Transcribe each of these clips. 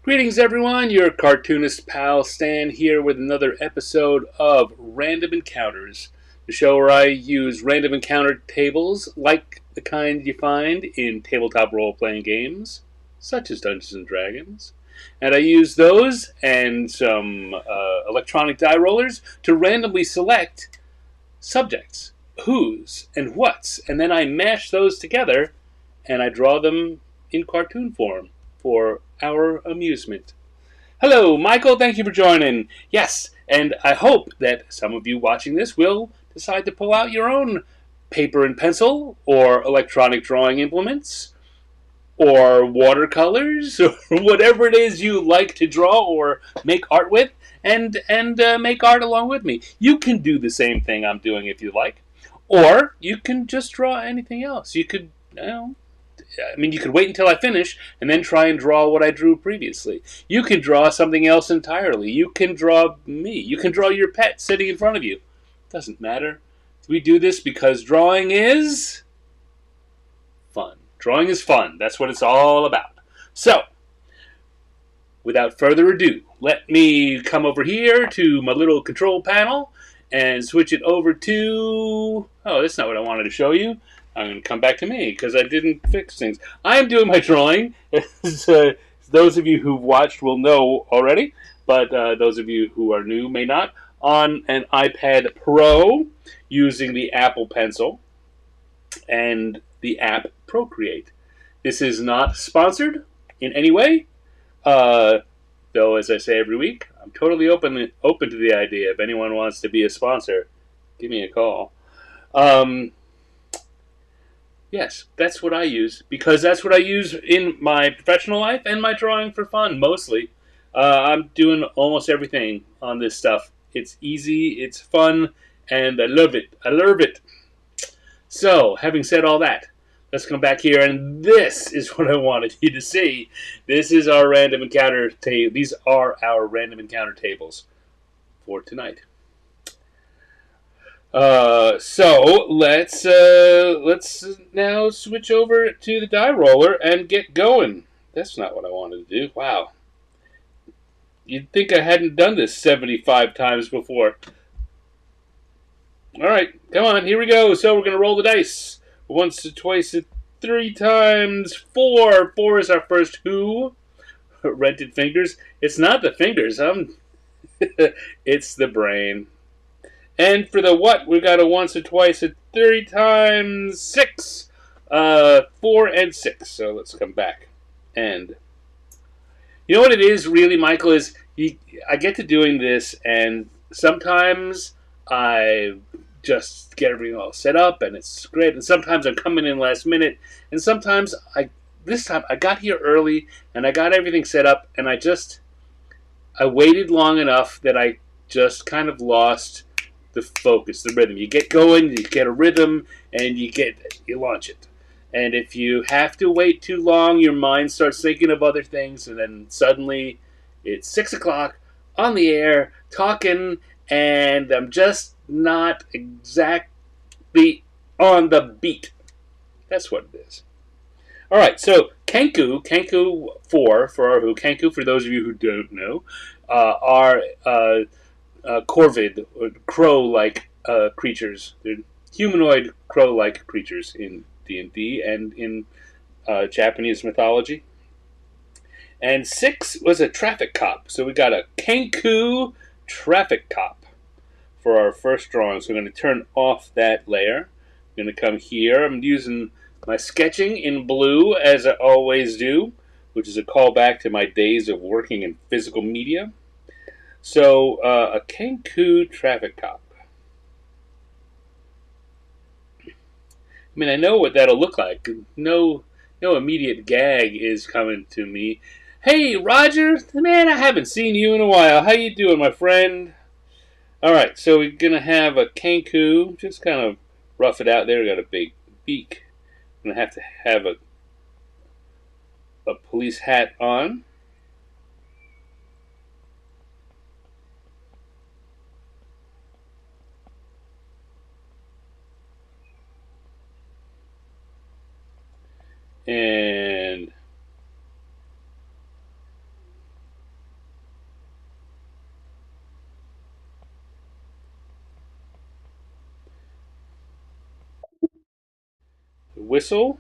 Greetings, everyone. Your cartoonist pal Stan here with another episode of Random Encounters, the show where I use random encounter tables like the kind you find in tabletop role-playing games, such as Dungeons and Dragons. And I use those and some electronic die rollers to randomly select subjects, whos, and whats, and then I mash those together and I draw them in cartoon form for our amusement. Hello, Michael. Thank you for joining. Yes, and I hope that some of you watching this will decide to pull out your own paper and pencil or electronic drawing implements or watercolors or whatever it is you like to draw or make art with and make art along with me. You can do the same thing I'm doing if you like. Or you can just draw anything else. You could, you could wait until I finish and then try and draw what I drew previously. You can draw something else entirely. You can draw me. You can draw your pet sitting in front of you. Doesn't matter. We do this because drawing is fun. Drawing is fun. That's what it's all about. So, without further ado, let me come over here to my little control panel and switch it over to... Oh, that's not what I wanted to show you. I'm going to come back to me because I didn't fix things. I'm doing my drawing. Those of you who've watched will know already, but those of you who are new may not. On an iPad Pro using the Apple Pencil and the app Procreate. This is not sponsored in any way, though, as I say every week, I'm totally open to the idea. If anyone wants to be a sponsor, give me a call. Yes, that's what I use, because that's what I use in my professional life and my drawing for fun, mostly. I'm doing almost everything on this stuff. It's easy, it's fun, and I love it. I love it. So, having said all that, let's come back here, and this is what I wanted you to see. This is our random encounter table. These are our random encounter tables for tonight. So let's now switch over to the die roller and get going. That's not what I wanted to do. Wow. You'd think I hadn't done this 75 times before. Alright, come on, here we go. So we're going to roll the dice. Once, twice, three times. Four. Four is our first who. Rented fingers. It's not the fingers. It's the brain. And for the what, we got a once, a twice, a three times, six. 4 and 6. So let's come back. And you know what it is, really, Michael, is I get to doing this, and sometimes I just get everything all set up, and it's great. And sometimes I'm coming in last minute, and sometimes this time I got here early, and I got everything set up, and I waited long enough that I just kind of lost the focus, the rhythm. You get going, you get a rhythm, and you launch it. And if you have to wait too long, your mind starts thinking of other things, and then suddenly it's 6 o'clock on the air, talking, and I'm just not exactly on the beat. That's what it is. All right, so Kenku 4 for our who. Kenku, for those of you who don't know, are corvid, or crow-like creatures. They're humanoid crow-like creatures in D&D and in Japanese mythology. And 6 was a traffic cop. So we got a Kenku Traffic Cop for our first drawing. So I'm going to turn off that layer. I'm going to come here. I'm using my sketching in blue, as I always do, which is a callback to my days of working in physical media. So, a Kenku Traffic Cop. I mean, I know what that'll look like. No immediate gag is coming to me. Hey, Roger, man, I haven't seen you in a while. How you doing, my friend? All right, so we're gonna have a Kenku. Just kind of rough it out there. We got a big beak. I'm gonna have to have a police hat on. And whistle.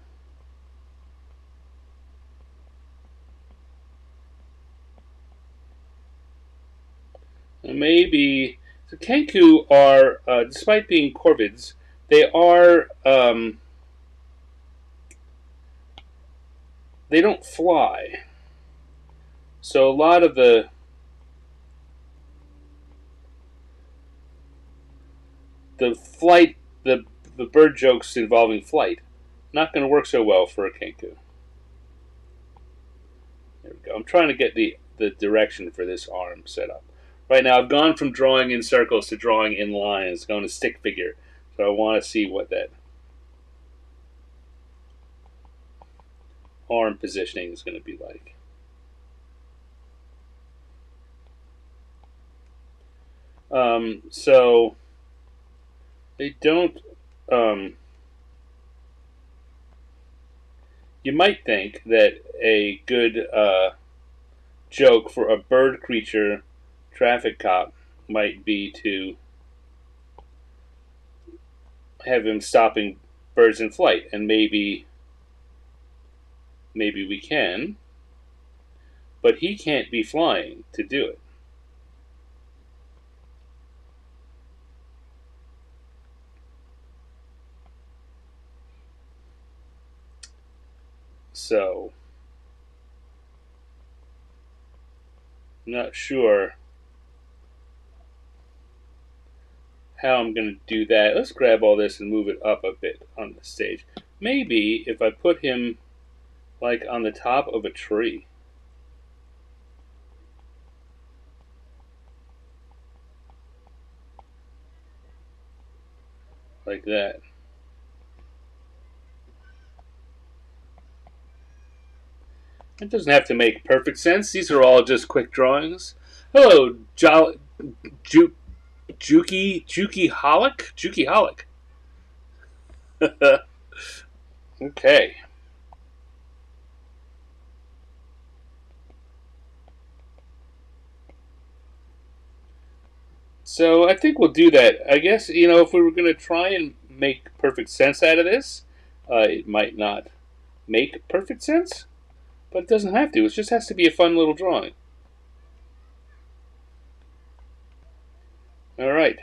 Maybe the Kenku are, despite being corvids, they are they don't fly. So a lot of the flight, the bird jokes involving flight, not going to work so well for a Kenku. There we go. I'm trying to get the direction for this arm set up. Right now, I've gone from drawing in circles to drawing in lines, going to stick figure. So I want to see what that arm positioning is going to be like. So they don't. You might think that a good joke for a bird creature traffic cop might be to have him stopping birds in flight, and maybe we can, but he can't be flying to do it. So, I'm not sure how I'm going to do that. Let's grab all this and move it up a bit on the stage. Maybe if I put him like on the top of a tree. Like that. It doesn't have to make perfect sense. These are all just quick drawings. Hello, Juki Holic. Okay. So I think we'll do that. I guess, if we were going to try and make perfect sense out of this, it might not make perfect sense, but it doesn't have to. It just has to be a fun little drawing. All right.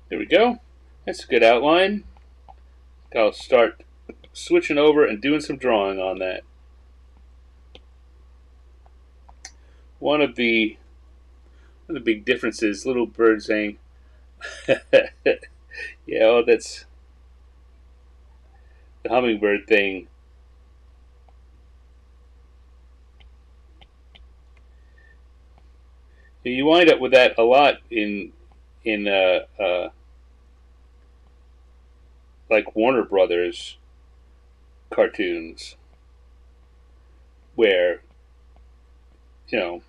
There we go. That's a good outline. I'll start switching over and doing some drawing on that. One of the big differences, little bird saying, yeah, that's the hummingbird thing. You wind up with that a lot in like Warner Brothers cartoons, where the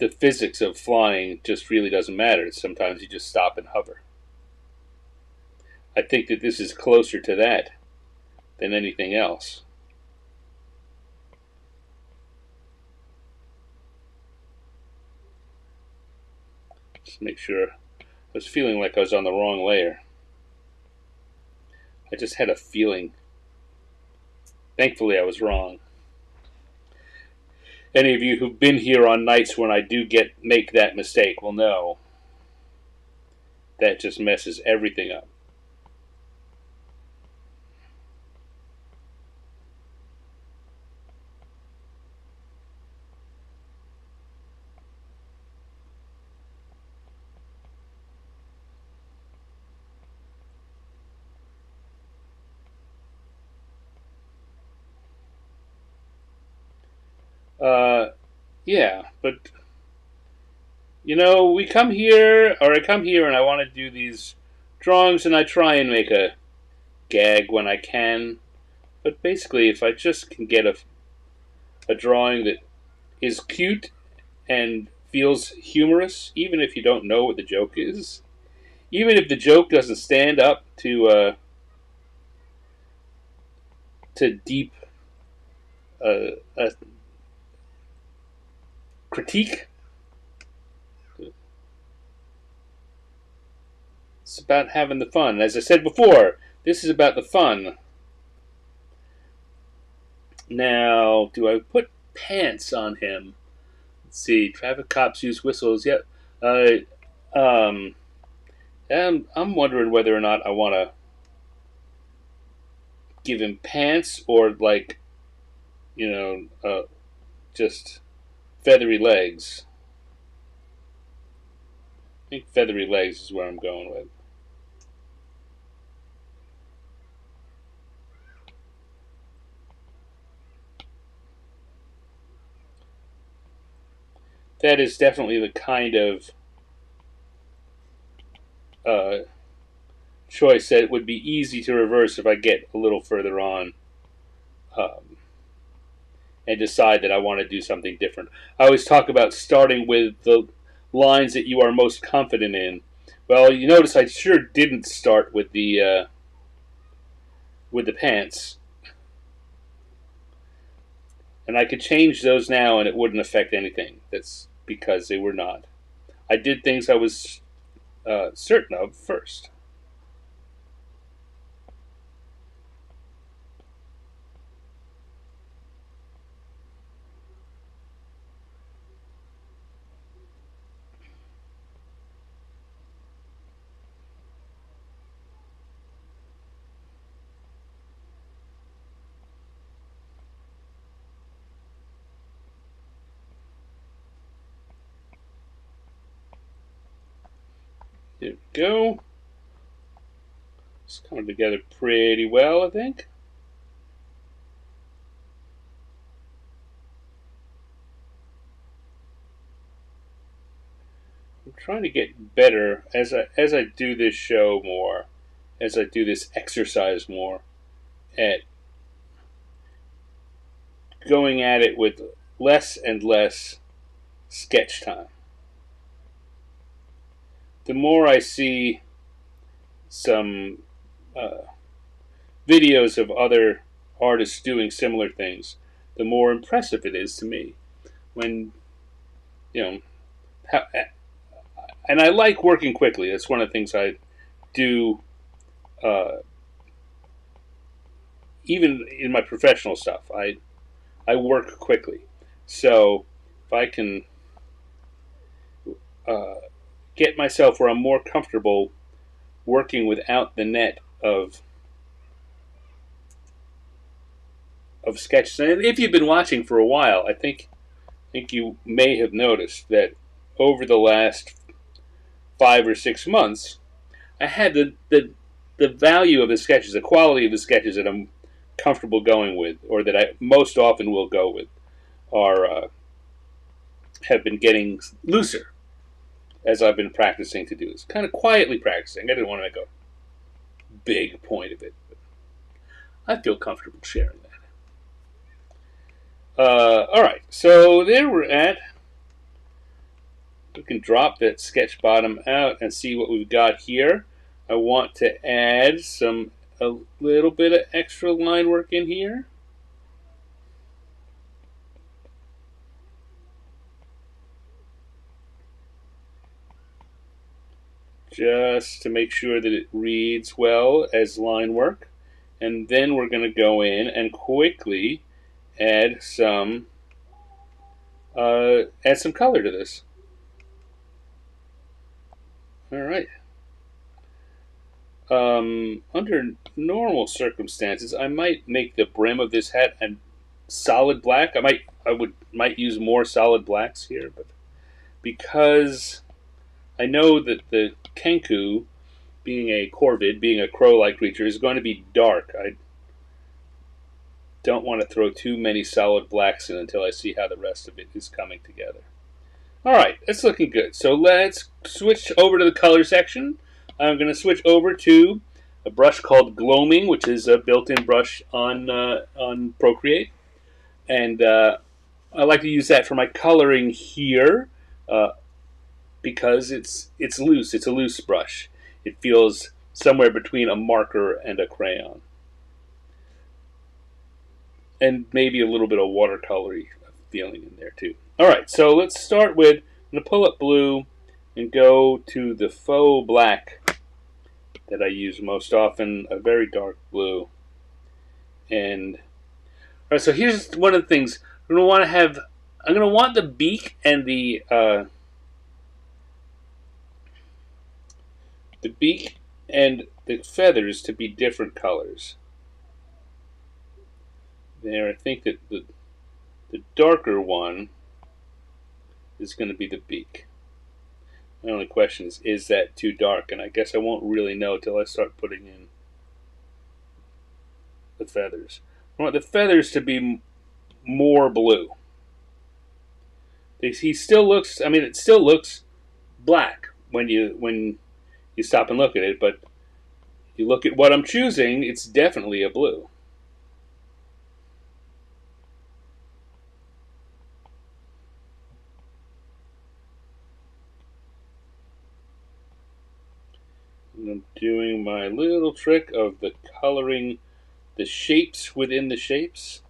physics of flying just really doesn't matter. Sometimes you just stop and hover. I think that this is closer to that than anything else. Just make sure. I was feeling like I was on the wrong layer. I just had a feeling. Thankfully, I was wrong. Any of you who've been here on nights when I do make that mistake will know that just messes everything up. Yeah, but we come here, or I come here and I want to do these drawings, and I try and make a gag when I can. But basically, if I just can get a drawing that is cute and feels humorous, even if you don't know what the joke is, even if the joke doesn't stand up to deep critique. It's about having the fun. As I said before, this is about the fun. Now, do I put pants on him? Let's see. Traffic cops use whistles. Yep. I'm wondering whether or not I want to give him pants or just feathery legs. I think feathery legs is where I'm going with. That is definitely the kind of choice that would be easy to reverse if I get a little further on and decide that I want to do something different. I always talk about starting with the lines that you are most confident in. Well, you notice I sure didn't start with the pants. And I could change those now and it wouldn't affect anything. That's because they were not. I did things I was certain of first. There we go. It's coming together pretty well, I think. I'm trying to get better as I do this show more, as I do this exercise more, at going at it with less and less sketch time. The more I see some videos of other artists doing similar things, the more impressive it is to me. When, and I like working quickly. That's one of the things I do, even in my professional stuff. I work quickly, so if I can get myself where I'm more comfortable working without the net of sketches. And if you've been watching for a while, I think you may have noticed that over the last 5 or 6 months, I had the value of the sketches, the quality of the sketches that I'm comfortable going with, or that I most often will go with, are have been getting looser as I've been practicing to do this. Kind of quietly practicing. I didn't want to make a big point of it, but I feel comfortable sharing that. All right, so there we're at. We can drop that sketch bottom out and see what we've got here. I want to add a little bit of extra line work in here. Just to make sure that it reads well as line work. And then we're going to go in and quickly add some color to this. All right. Under normal circumstances, I might make the brim of this hat a solid black. I might use more solid blacks here, but because I know that the Kenku, being a corvid, being a crow-like creature, is going to be dark. I don't want to throw too many solid blacks in until I see how the rest of it is coming together. All right, that's looking good. So let's switch over to the color section. I'm going to switch over to a brush called Gloaming, which is a built-in brush on Procreate, and I like to use that for my coloring here because it's loose. It's a loose brush. It feels somewhere between a marker and a crayon, and maybe a little bit of watercolory feeling in there too. Alright, so let's start with, I'm going to pull up blue and go to the faux black that I use most often, a very dark blue. And alright, so here's one of the things. I'm going to want the beak and the feathers to be different colors. There, I think that the darker one is going to be the beak. My only question is that too dark? And I guess I won't really know till I start putting in the feathers. I want the feathers to be more blue. He still looks, I mean, it still looks black when you stop and look at it, but you look at what I'm choosing, it's definitely a blue. And I'm doing my little trick of the coloring the shapes within the shapes.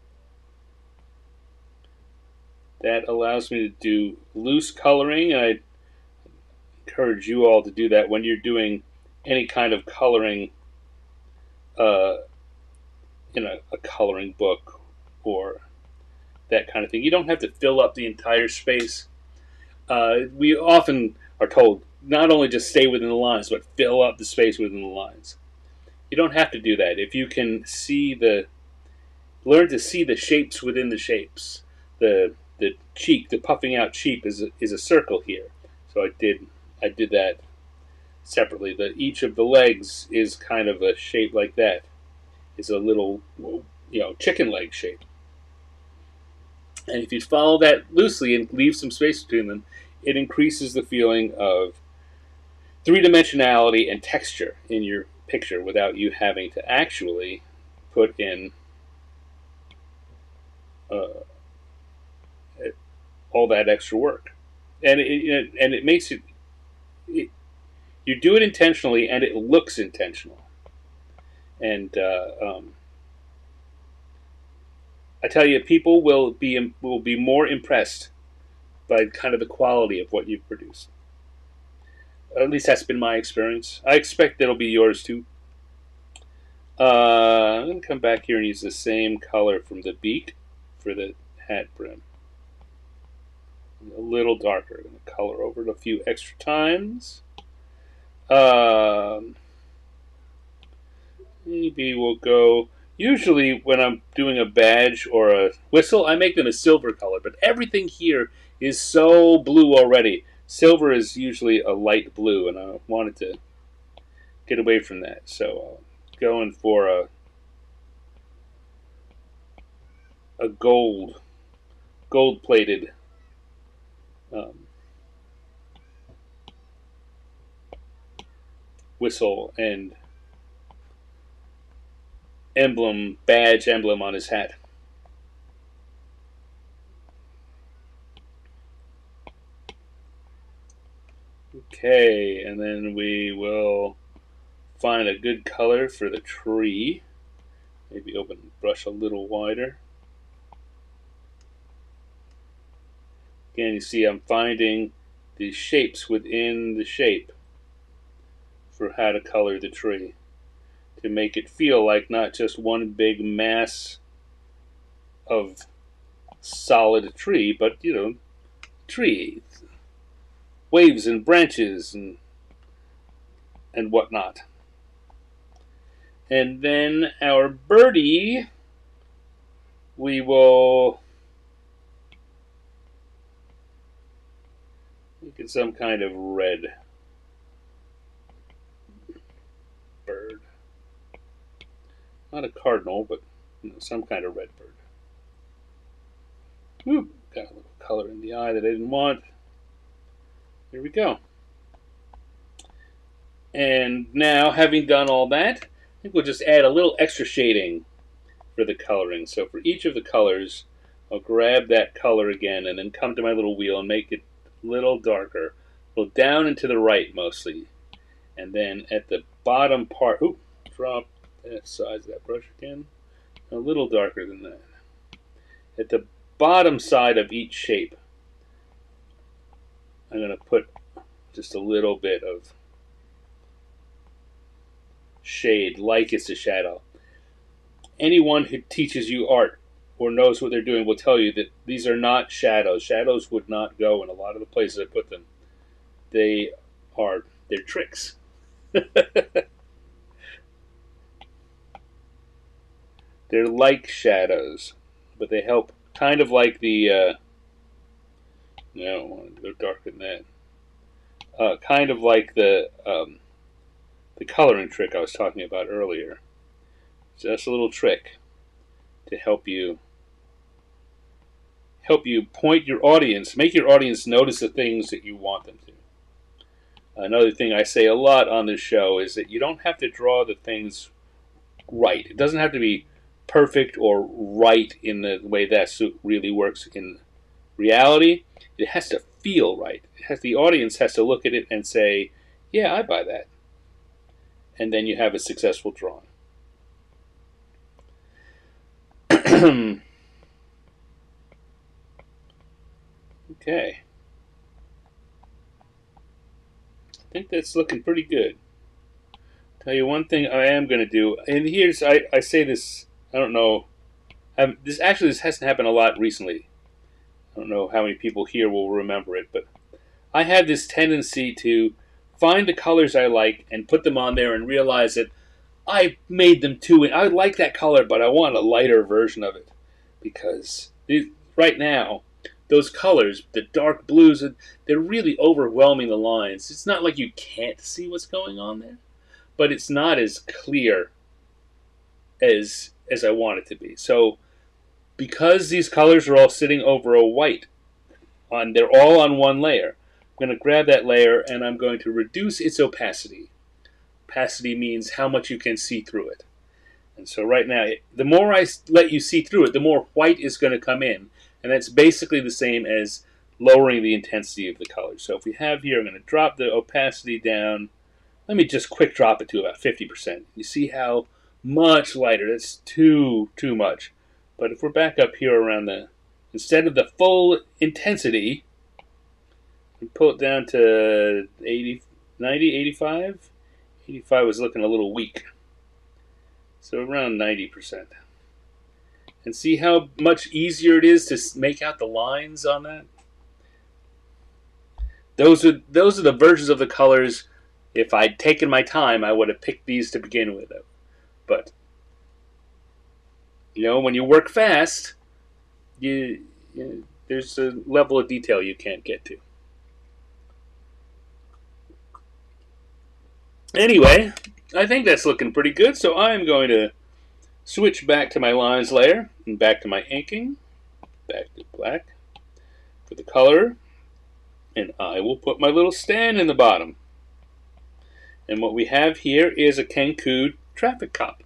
That allows me to do loose coloring, and I encourage you all to do that when you're doing any kind of coloring in a coloring book or that kind of thing. You don't have to fill up the entire space. We often are told not only just stay within the lines, but fill up the space within the lines. You don't have to do that. If you can learn to see the shapes within the shapes. The cheek, the puffing out cheek is a circle here. So I did that separately. Each of the legs is kind of a shape like that. It's a little, chicken leg shape. And if you follow that loosely and leave some space between them, it increases the feeling of three-dimensionality and texture in your picture without you having to actually put in all that extra work. And it makes it, you do it intentionally and it looks intentional. And I tell you, people will be more impressed by kind of the quality of what you've produced. At least that's been my experience. I expect it'll be yours too. I'm going to come back here and use the same color from the beak for the hat brim. A little darker. I'm going to color over it a few extra times. Maybe we'll go... Usually when I'm doing a badge or a whistle, I make them a silver color. But everything here is so blue already. Silver is usually a light blue, and I wanted to get away from that. So I'm going for a gold-plated whistle and badge emblem on his hat. Okay, and then we will find a good color for the tree. Maybe open the brush a little wider. Again, you see I'm finding the shapes within the shape for how to color the tree, to make it feel like not just one big mass of solid tree, but, tree, waves and branches and whatnot. And then our birdie, we will make it some kind of red bird. Not a cardinal, but some kind of red bird. Ooh, got a little color in the eye that I didn't want. Here we go. And now, having done all that, I think we'll just add a little extra shading for the coloring. So for each of the colors, I'll grab that color again and then come to my little wheel and make it a little darker. A little down and to the right mostly. And then at the bottom part, drop that size of that brush again. A little darker than that. At the bottom side of each shape, I'm going to put just a little bit of shade like it's a shadow. Anyone who teaches you art or knows what they're doing will tell you that these are not shadows. Shadows would not go in a lot of the places I put them. They're tricks. They're like shadows, but they help, kind of like the, no, I don't want to go darker than that. Kind of like the coloring trick I was talking about earlier. Just a little trick to help you point your audience, make your audience notice the things that you want them to. Another thing I say a lot on this show is that you don't have to draw the things right. It doesn't have to be perfect or right in the way that really works in reality. It has to feel right. The audience has to look at it and say, yeah, I buy that. And then you have a successful drawing. Okay. I think that's looking pretty good. Tell you one thing I am going to do, and here's, I say this, I don't know, this hasn't happened a lot recently. I don't know how many people here will remember it, but I had this tendency to find the colors I like and put them on there and realize that I made them too. I like that color, but I want a lighter version of it. Because right now, those colors, the dark blues, they're really overwhelming the lines. It's not like you can't see what's going on there, but it's not as clear as I want it to be. So, because these colors are all sitting over a white, they're all on one layer, I'm going to grab that layer and I'm going to reduce its opacity. Opacity means how much you can see through it. And so right now, the more I let you see through it, the more white is going to come in. And that's basically the same as lowering the intensity of the color. So if we have here, I'm going to drop the opacity down. Let me just quick drop it to about 50%. You see how much lighter? That's too much. But if we're back up here around instead of the full intensity, we pull it down to 80, 90, 85. 85 was looking a little weak. So around 90%. And see how much easier it is to make out the lines on that? Those are the versions of the colors. If I'd taken my time, I would have picked these to begin with. But when you work fast, there's a level of detail you can't get to. Anyway, I think that's looking pretty good, so I'm going to switch back to my lines layer and back to my inking, back to black for the color, and I will put my little stand in the bottom. And what we have here is a Kenku Traffic Cop.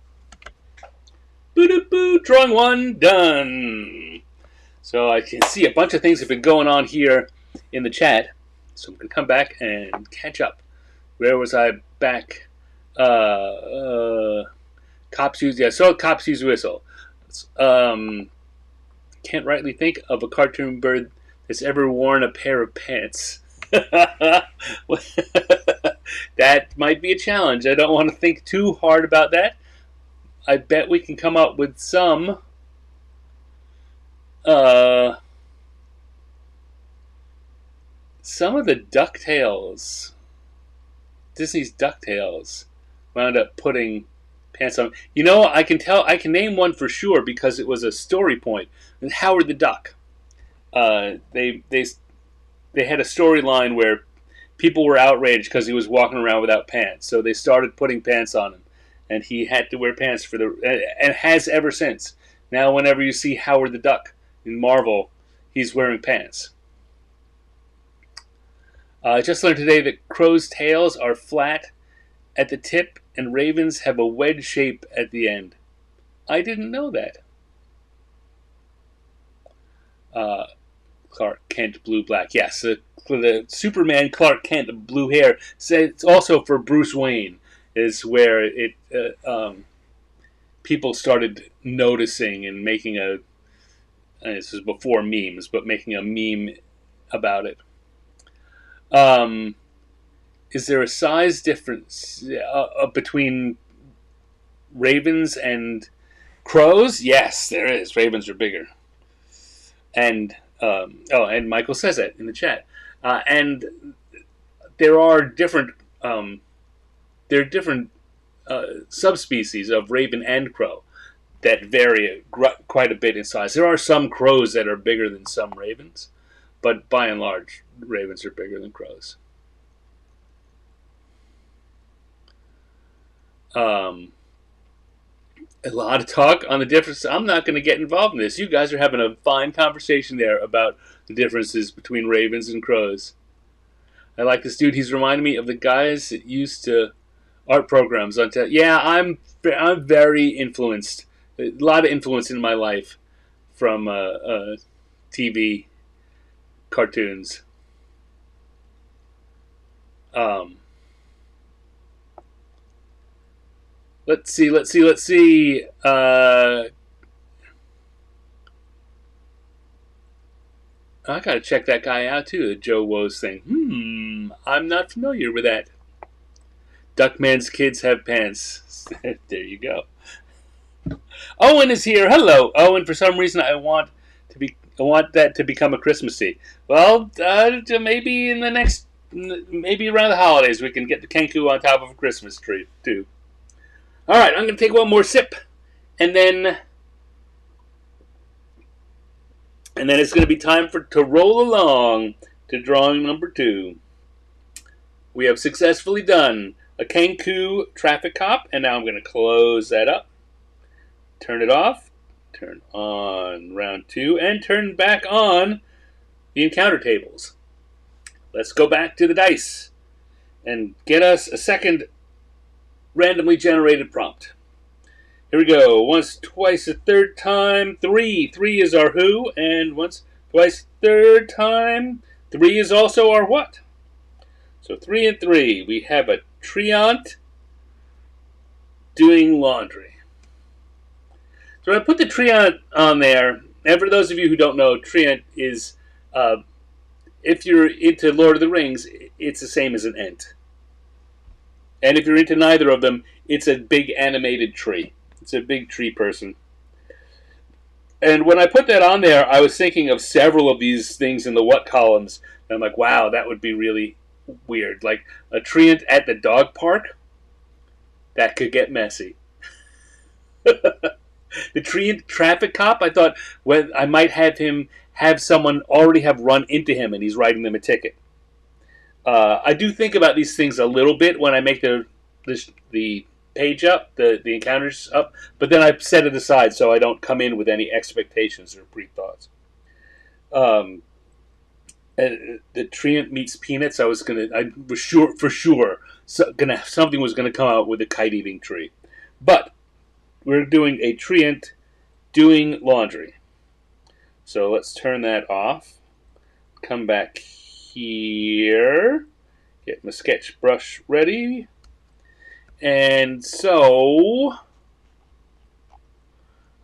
Boo-doo-boo, drawing one, done. So I can see a bunch of things have been going on here in the chat, so I'm going to come back and catch up. Where was I back? Cops use, yeah, so cops use whistle. Can't rightly think of a cartoon bird that's ever worn a pair of pants. That might be a challenge. I don't want to think too hard about that. I bet we can come up with some of the DuckTales, Disney's DuckTales, wound up putting pants on. I can name one for sure because it was a story point. And Howard the Duck. They had a storyline where people were outraged because he was walking around without pants. So they started putting pants on him, and he had to wear pants and has ever since. Now, whenever you see Howard the Duck in Marvel, he's wearing pants. I just learned today that crows' tails are flat at the tip and ravens have a wedge shape at the end. I didn't know that. Clark Kent, blue, black. Yes, the Superman Clark Kent, the blue hair. It's also for Bruce Wayne, is where people started noticing and making this was before memes, but making a meme about it. Um, is there a size difference between ravens and crows? Yes, there is. Ravens are bigger. And and Michael says that in the chat. And there are different different subspecies of raven and crow that vary quite a bit in size. There are some crows that are bigger than some ravens, but by and large, ravens are bigger than crows. A lot of talk on the difference. I'm not going to get involved in this. You guys are having a fine conversation there about the differences between ravens and crows. I like this dude. He's reminding me of the guys that used to art programs on yeah, I'm very influenced. A lot of influence in my life from TV cartoons. Let's see. I gotta check that guy out too, the Joe Woes thing. I'm not familiar with that. Duckman's kids have pants. There you go. Owen is here. Hello, Owen. For some reason, I want that to become a Christmassy. Well, maybe in the next, maybe around the holidays, we can get the Kenku on top of a Christmas tree too. All right, I'm gonna take one more sip, and then it's gonna be time to roll along to drawing number 2. We have successfully done a Kenku Traffic Cop, and now I'm going to close that up, turn it off, turn on round 2, and turn back on the encounter tables. Let's go back to the dice and get us a second randomly generated prompt. Here we go. Once, twice, a third time, 3. 3 is our who, and once, twice, third time, 3 is also our what. So 3 and 3. We have a Treant doing laundry. So I put the Treant on there. And for those of you who don't know, Treant is, if you're into Lord of the Rings, it's the same as an Ent. And if you're into neither of them, it's a big animated tree. It's a big tree person. And when I put that on there, I was thinking of several of these things in the what columns. And I'm like, wow, that would be really weird. Like a Treant at the dog park? That could get messy. The Treant Traffic Cop, I thought I might have someone already have run into him and he's writing them a ticket. I do think about these things a little bit when I make the page up, the encounters up, but then I set it aside so I don't come in with any expectations or pre-thoughts. The Treant meets Peanuts. I was sure something was gonna come out with a kite-eating tree, but we're doing a Treant doing laundry. So let's turn that off. Come back here. Get my sketch brush ready. And so,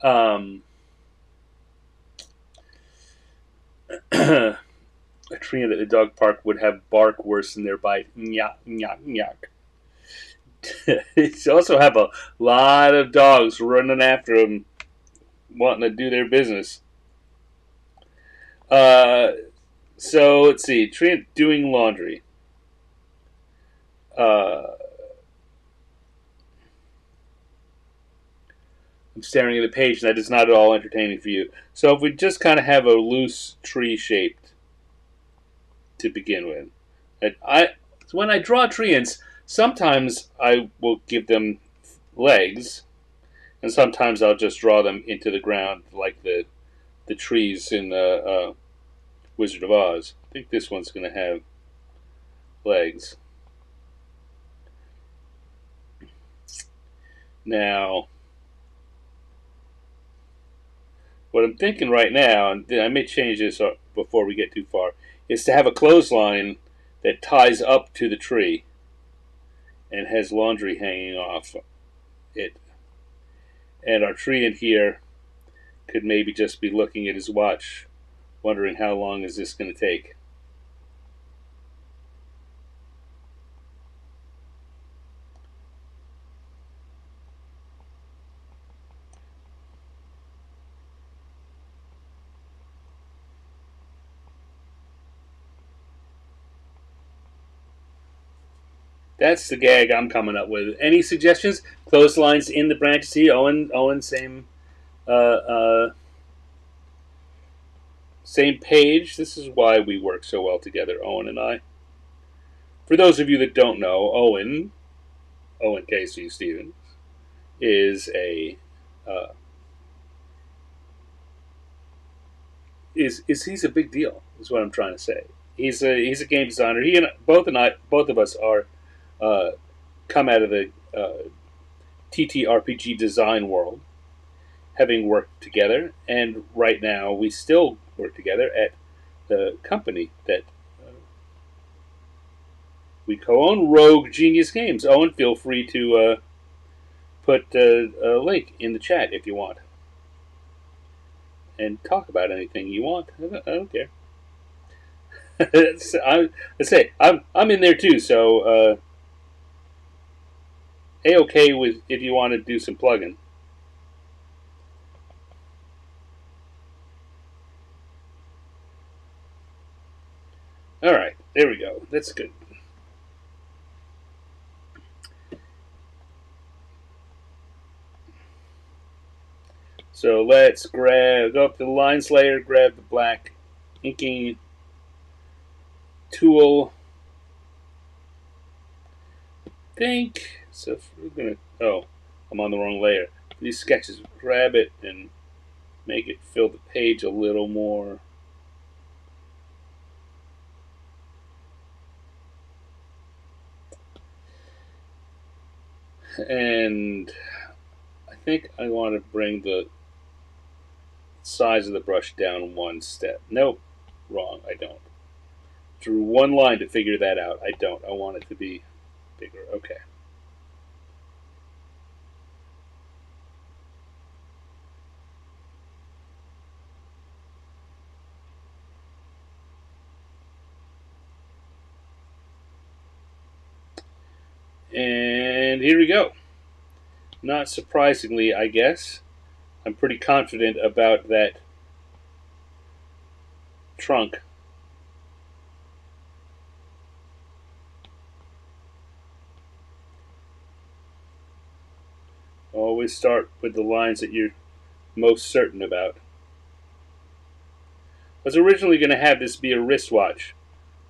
a Treant at the dog park would have bark worse than their bite. Nyak, nyak, nyak. They also have a lot of dogs running after them, wanting to do their business. So let's see. Treant doing laundry. I'm staring at the page, and that is not at all entertaining for you. So if we just kind of have a loose tree shaped to begin with. When I draw Treants, sometimes I will give them legs, and sometimes I'll just draw them into the ground like the trees in the Wizard of Oz. I think this one's going to have legs. Now, what I'm thinking right now, and I may change this before we get too far, is to have a clothesline that ties up to the tree and has laundry hanging off it. And our tree in here could maybe just be looking at his watch, wondering how long is this going to take. That's the gag I'm coming up with. Any suggestions? Clotheslines in the branches here. Owen, same, uh, uh, same page. This is why we work so well together, Owen and I. For those of you that don't know, Owen Casey Stevens, is a uh, is he's a big deal. Is what I'm trying to say. He's a game designer. He and both of us are come out of the TTRPG design world, having worked together, and right now we still work together at the company that we co-own, Rogue Genius Games. Owen, feel free to put a link in the chat if you want, and talk about anything you want. I don't care. I say I'm in there too, so a-okay with if you want to do some plugging. All right, there we go. That's good. So let's go up to the lines layer, grab the black inking tool. Think so. If we're gonna. Oh, I'm on the wrong layer. These sketches, grab it and make it fill the page a little more. And I think I want to bring the size of the brush down one step. Nope, wrong. I don't. Drew one line to figure that out. I don't. I want it to be bigger. Okay. And here we go. Not surprisingly, I guess, I'm pretty confident about that trunk. Always start with the lines that you're most certain about. I was originally going to have this be a wristwatch,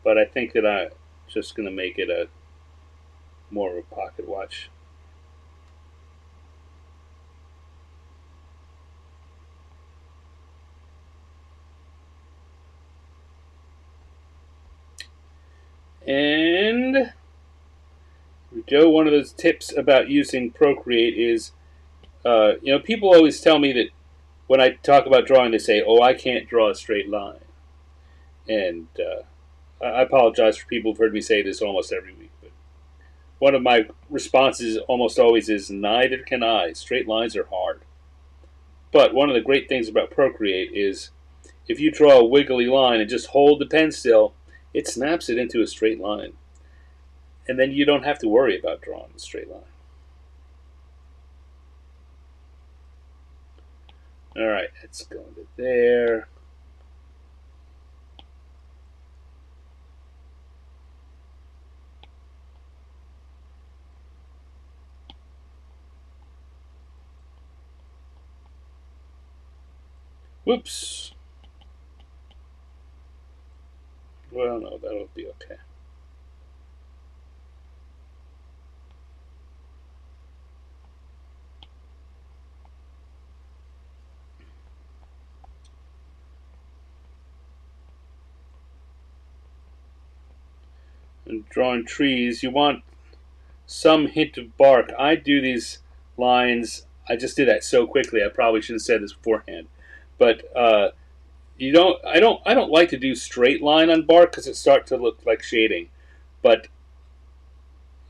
but I think that I'm just going to make it a more of a pocket watch. And here we go. One of those tips about using Procreate is, people always tell me that when I talk about drawing, they say, "Oh, I can't draw a straight line," and I apologize for people who've heard me say this almost every week. But one of my responses almost always is, "Neither can I. Straight lines are hard." But one of the great things about Procreate is, if you draw a wiggly line and just hold the pen still, it snaps it into a straight line. And then you don't have to worry about drawing a straight line. Alright, let's go to there. Whoops. Well, no, that'll be okay. And drawing trees, you want some hint of bark. I do these lines. I just did that so quickly. I probably should have said this beforehand. But you don't. I don't like to do straight line on bark because it starts to look like shading. But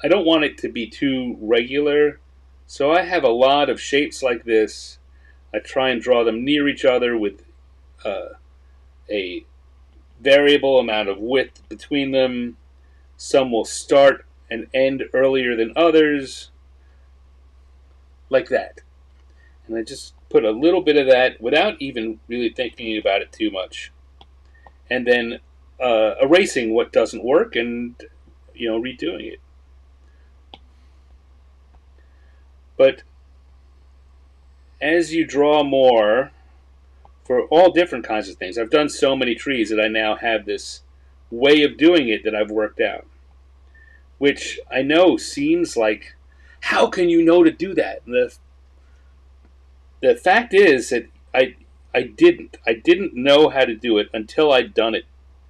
I don't want it to be too regular. So I have a lot of shapes like this. I try and draw them near each other with a variable amount of width between them. Some will start and end earlier than others, like that. And I just put a little bit of that without even really thinking about it too much. And then erasing what doesn't work and, redoing it. But as you draw more for all different kinds of things, I've done so many trees that I now have this way of doing it that I've worked out, which I know seems like, how can you know to do that? And the fact is that I didn't know how to do it until I'd done it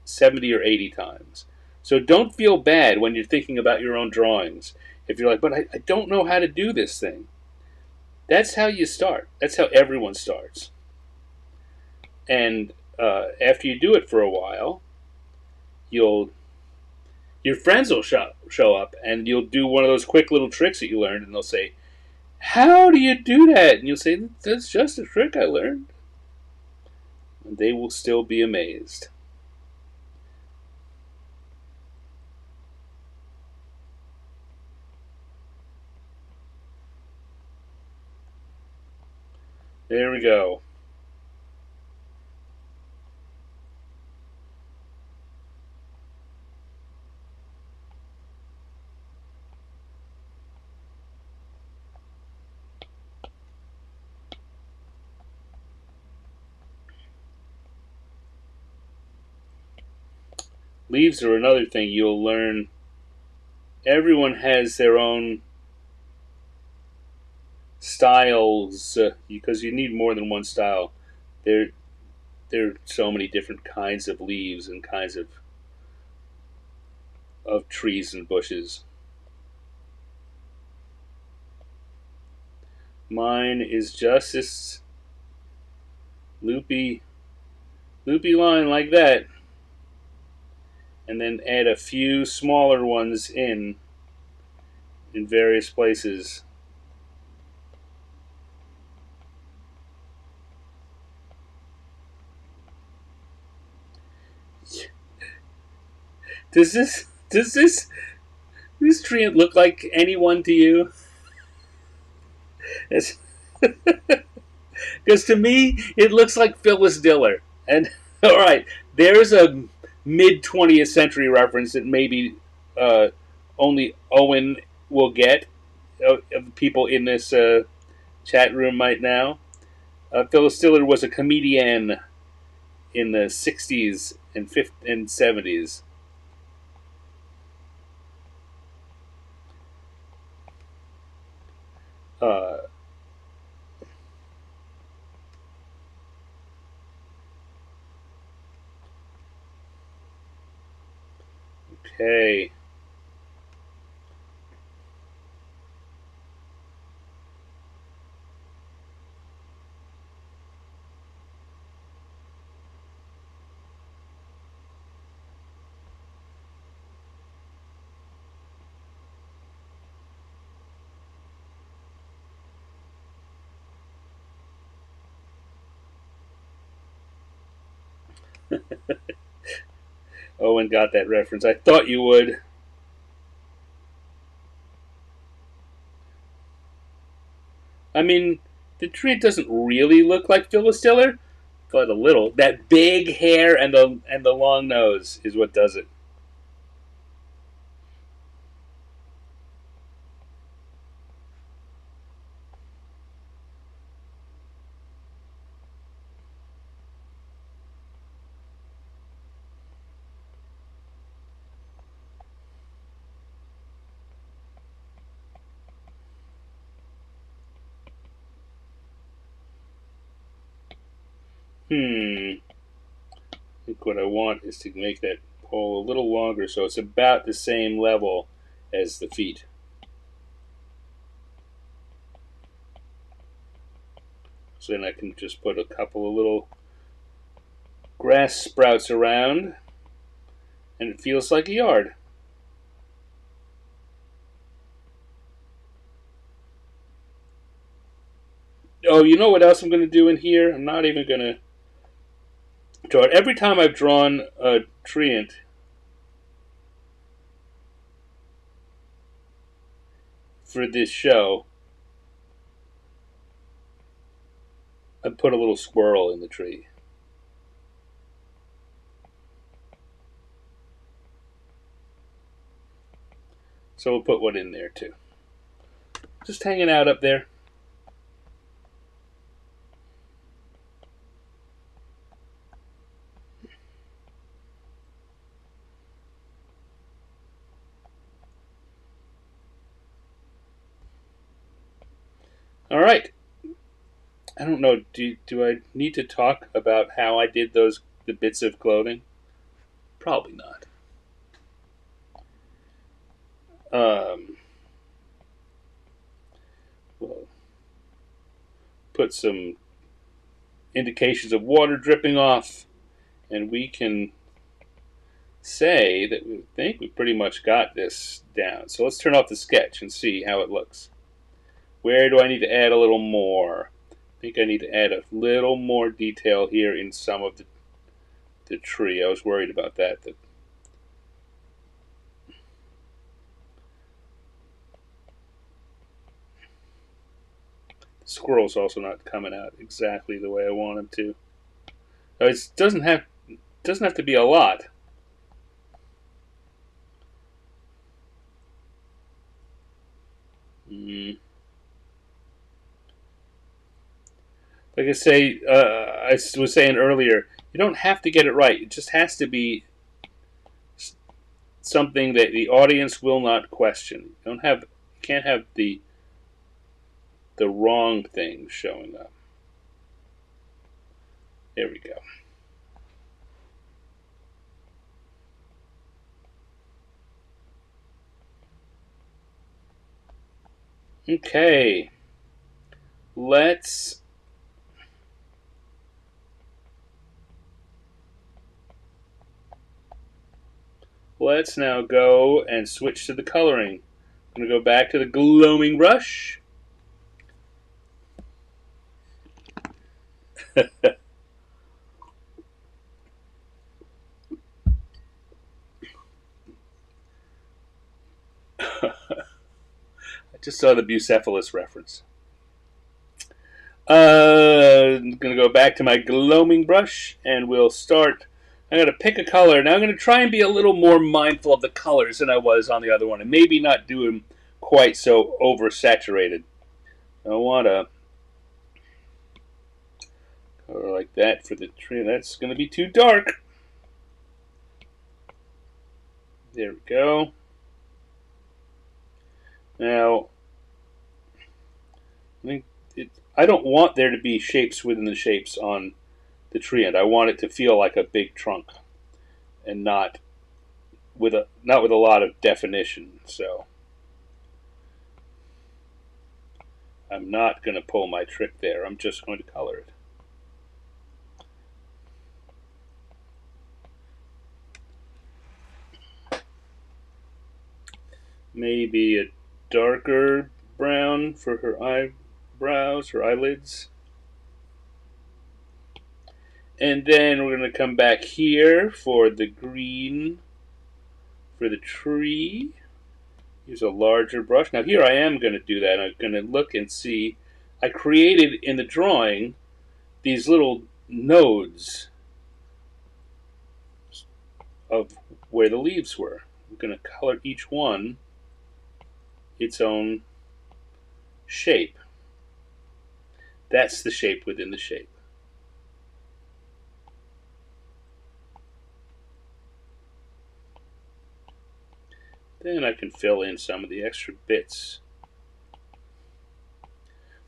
70 or 80 times. So don't feel bad when you're thinking about your own drawings. If you're like, but I don't know how to do this thing. That's how you start. That's how everyone starts. And after you do it for a while, you'll your friends will show up, and you'll do one of those quick little tricks that you learned, and they'll say, "How do you do that?" And you'll say, "That's just a trick I learned." And they will still be amazed. There we go. Leaves are another thing you'll learn. Everyone has their own styles because you need more than one style. There, there are so many different kinds of leaves and kinds of trees and bushes. Mine is just this loopy line like that, and then add a few smaller ones in various places. Does this Treant look like anyone to you? Because to me, it looks like Phyllis Diller. And all right, there's a mid 20th century reference that maybe only Owen will get. Of people in this chat room right now. Phyllis Diller was a comedian in the 60s and 70s. Uh, okay. Owen got that reference. I thought you would. I mean, the Treant doesn't really look like Phyllis Diller, but a little. That big hair and the long nose is what does it. I think what I want is to make that pole a little longer so it's about the same level as the feet. So then I can just put a couple of little grass sprouts around, and it feels like a yard. Oh, you know what else I'm going to do in here? I'm not even going to draw it. Every time I've drawn a treant, for this show, I put a little squirrel in the tree. So we'll put one in there too. just hanging out up there. All right. I don't know. Do I need to talk about how I did the bits of clothing? Probably not. We'll put some indications of water dripping off, and we can say that we think we pretty much got this down. So let's turn off the sketch and see how it looks. Where do I need to add a little more? I think I need to add a little more detail here in some of the tree. I was worried about that. The squirrel's also not coming out exactly the way I want him to. It doesn't have to be a lot. Like I was saying earlier, you don't have to get it right. It just has to be something that the audience will not question. You can't have the wrong thing showing up. There we go. Okay. Let's now go and switch to the coloring. I'm going to go back to the gloaming brush. I just saw the Bucephalus reference. I'm going to go back to my gloaming brush, and we'll start. I'm going to pick a color. Now I'm going to try and be a little more mindful of the colors than I was on the other one, and maybe not do them quite so oversaturated. I want a color like that for the tree. That's going to be too dark. There we go. Now, I don't want there to be shapes within the shapes on the Treant. I want it to feel like a big trunk, and not with a lot of definition. So I'm not going to pull my trick there. I'm just going to color it. Maybe a darker brown for her eyebrows, her eyelids. And then we're going to come back here for the green for the tree. Use a larger brush. Now here I am going to do that. I'm going to look and see. I created in the drawing these little nodes of where the leaves were. I'm going to color each one its own shape. That's the shape within the shape. Then I can fill in some of the extra bits.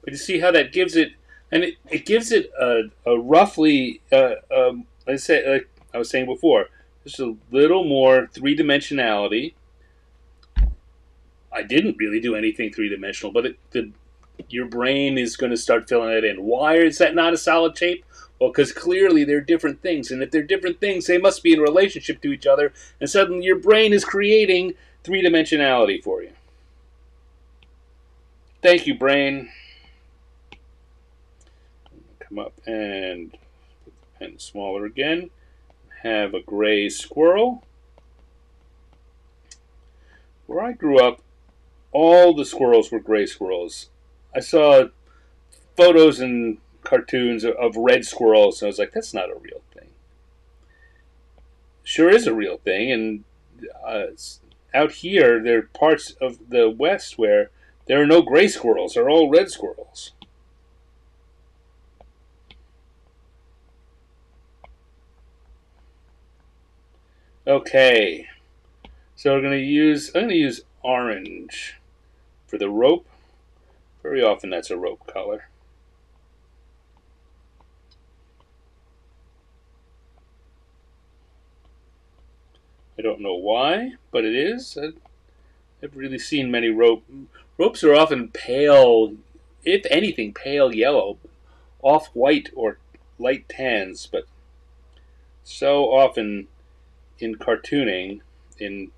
But you see how that gives it, and it gives it a roughly, like I was saying before, just a little more three-dimensionality. I didn't really do anything three-dimensional, but your brain is going to start filling it in. Why is that not a solid shape? Well, because clearly they're different things, and if they're different things, they must be in relationship to each other, and suddenly your brain is creating three-dimensionality for you. Thank you, brain. Come up and put the pen smaller again. Have a gray squirrel. Where I grew up, all the squirrels were gray squirrels. I saw photos and cartoons of red squirrels, and I was like, that's not a real thing. Sure is a real thing, and out here, there are parts of the West where There are no gray squirrels. They're all red squirrels. Okay. So I'm going to use orange for the rope. Very often that's a rope color. I don't know why, but it is. I've really seen many ropes are often pale, if anything, pale yellow, off-white or light tans, but so often in cartooning, in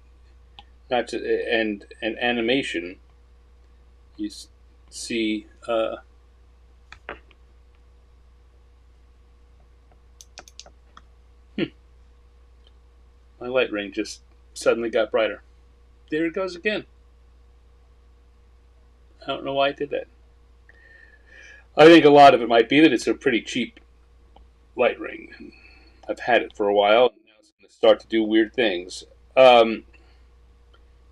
not to, and animation, you see. My light ring just suddenly got brighter. There it goes again. I don't know why I did that. I think a lot of it might be that it's a pretty cheap light ring. I've had it for a while, and now it's going to start to do weird things.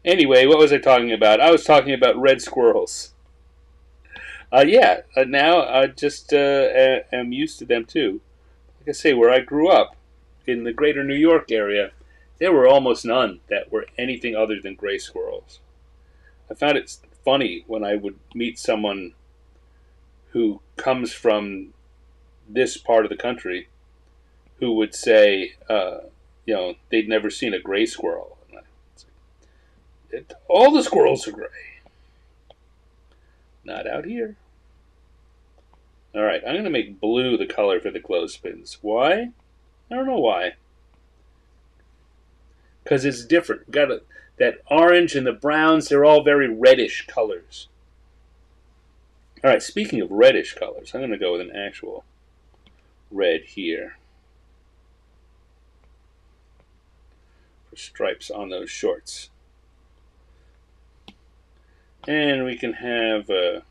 Anyway, what was I talking about? I was talking about red squirrels. Now I just am used to them too. Like I say, where I grew up, in the greater New York area, there were almost none that were anything other than gray squirrels. I found it funny when I would meet someone who comes from this part of the country who would say, they'd never seen a gray squirrel. All the squirrels are gray. Not out here. All right, I'm going to make blue the color for the clothespins. Why? I don't know why. Because it's different. That orange and the browns, they're all very reddish colors. All right, speaking of reddish colors, I'm going to go with an actual red here for stripes on those shorts. And we can have a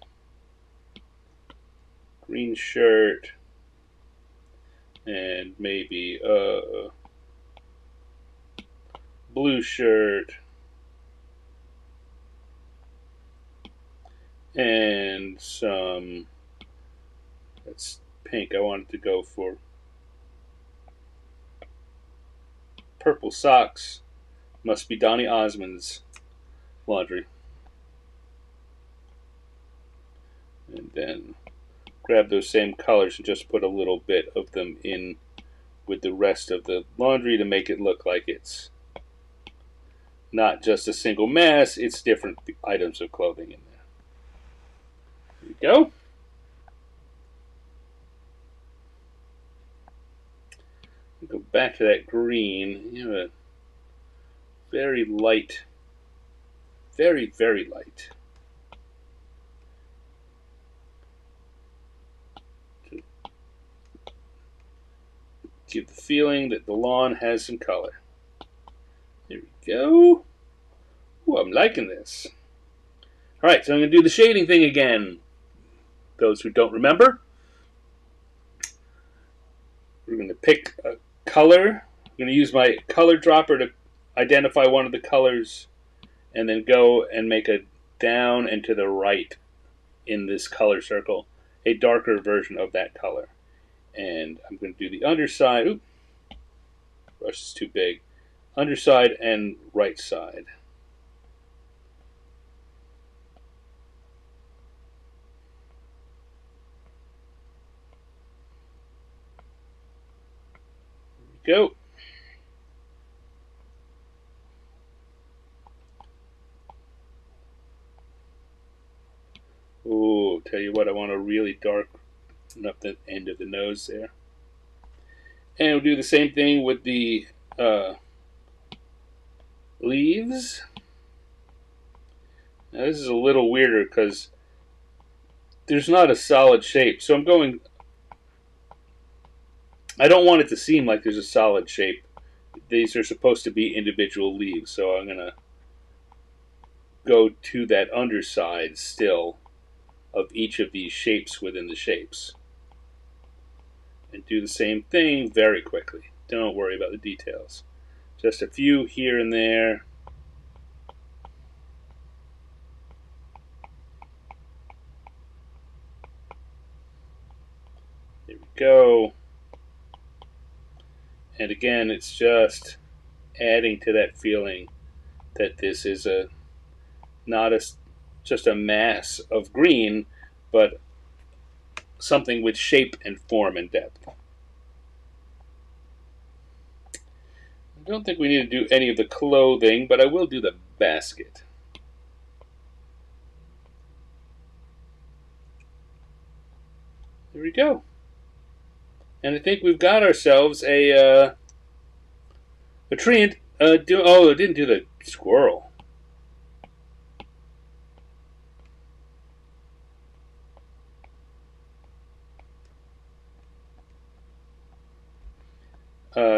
green shirt and maybe a blue shirt and some, that's pink, I wanted to go for purple socks. Must be Donny Osmond's laundry. And then grab those same colors and just put a little bit of them in with the rest of the laundry to make it look like it's not just a single mass, it's different items of clothing in there. There you go. Go back to that green. You have a very light, very, very light. To give the feeling that the lawn has some color. There we go. Ooh, I'm liking this. All right, so I'm going to do the shading thing again. Those who don't remember, we're going to pick a color. I'm going to use my color dropper to identify one of the colors and then go and make a down and to the right in this color circle, a darker version of that color. And I'm going to do the underside. Oop, brush is too big. Underside and right side. There we go. Ooh, tell you what, I want a really dark up the end of the nose there. And we'll do the same thing with the leaves. Now this is a little weirder because there's not a solid shape. So I don't want it to seem like there's a solid shape. These are supposed to be individual leaves. So I'm going to go to that underside still of each of these shapes within the shapes. And do the same thing very quickly. Don't worry about the details. Just a few here and there. There we go. And again, it's just adding to that feeling that this is not just a mass of green, but something with shape and form and depth. I don't think we need to do any of the clothing, but I will do the basket. There we go. And I think we've got ourselves a treant. It didn't do the squirrel.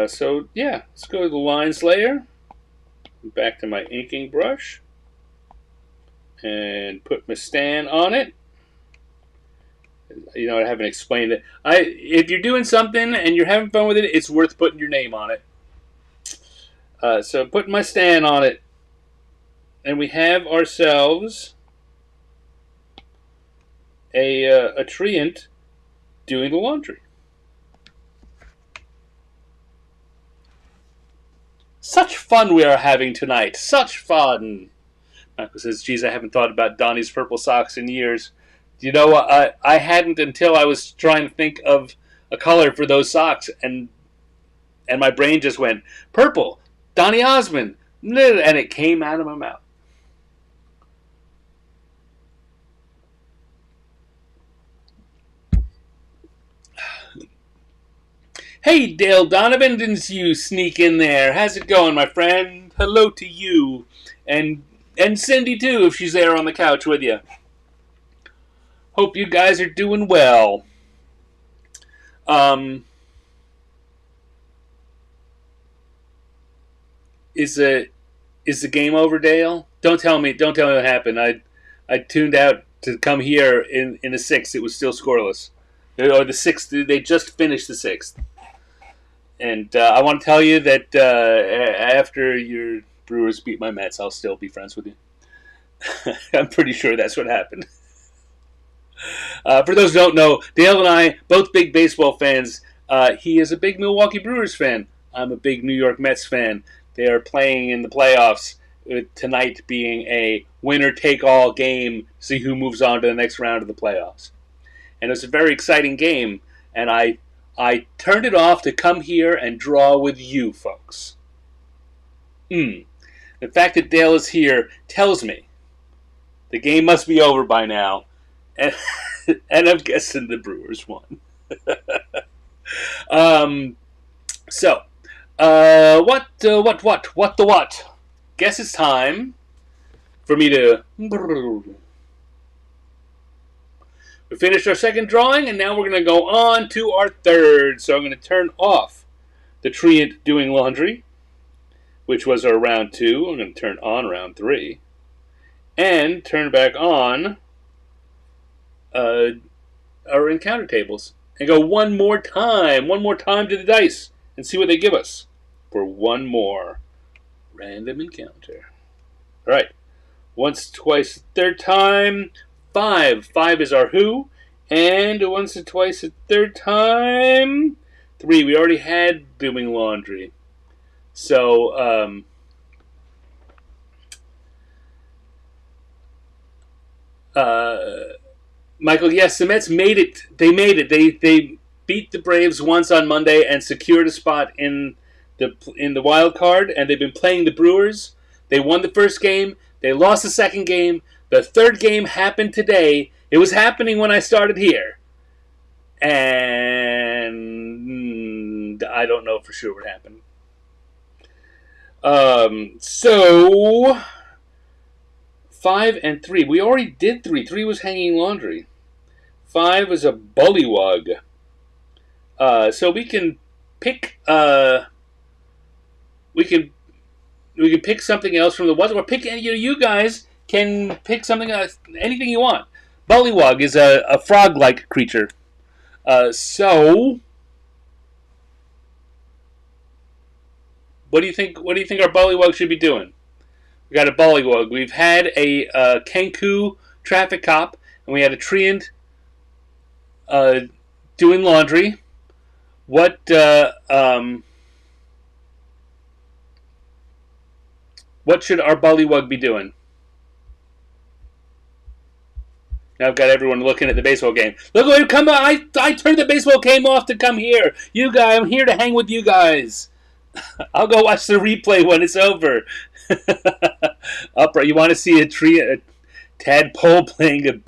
So yeah, let's go to the lines layer. Back to my inking brush. And put my stand on it. You know, I haven't explained it. If you're doing something and you're having fun with it, it's worth putting your name on it. So putting my stand on it. And we have ourselves a treant doing the laundry. Such fun we are having tonight. Such fun. Michael says, geez, I haven't thought about Donnie's purple socks in years. You know what? I hadn't until I was trying to think of a color for those socks. And my brain just went, purple, Donnie Osmond. And it came out of my mouth. Hey, Dale Donovan, didn't you sneak in there? How's it going, my friend? Hello to you. And Cindy, too, if she's there on the couch with you. Hope you guys are doing well. Is the game over, Dale? Don't tell me what happened. I tuned out to come here in the 6th. It was still scoreless. Or the 6th, they just finished the 6th. And I want to tell you that after your Brewers beat my Mets, I'll still be friends with you. I'm pretty sure that's what happened. For those who don't know, Dale and I, both big baseball fans. He is a big Milwaukee Brewers fan. I'm a big New York Mets fan. They are playing in the playoffs, tonight being a winner-take-all game, see who moves on to the next round of the playoffs. And it's a very exciting game, and I turned it off to come here and draw with you folks. The fact that Dale is here tells me the game must be over by now, and I'm guessing the Brewers won. What? Guess it's time for me to... We finished our second drawing, and now we're going to go on to our third. So I'm going to turn off the Treant doing laundry, which was our round 2. I'm going to turn on round 3. And turn back on our encounter tables. And go one more time to the dice, and see what they give us for one more random encounter. All right. Once, twice, third time... 5. 5 is our who. And once or twice a third time. 3. We already had doing laundry. So, Michael, yes, the Mets made it. They made it. They beat the Braves once on Monday and secured a spot in the wild card. And they've been playing the Brewers. They won the first game. They lost the second game. The third game happened today. It was happening when I started here. And I don't know for sure what happened. So 5 and 3. We already did 3. 3 was hanging laundry. 5 was a Bullywug. So we can pick we can pick something else from the ones, or pick you guys can pick something else, anything you want. Bullywug is a frog-like creature. So what do you think our Bullywug should be doing? We got a Bullywug. We've had a Kenku Traffic Cop, and we had a Treant doing laundry. What should our Bullywug be doing? Now I've got everyone looking at the baseball game. Look, come on! I turned the baseball game off to come here. You guys, I'm here to hang with you guys. I'll go watch the replay when it's over. Upright. You want to see a tadpole playing the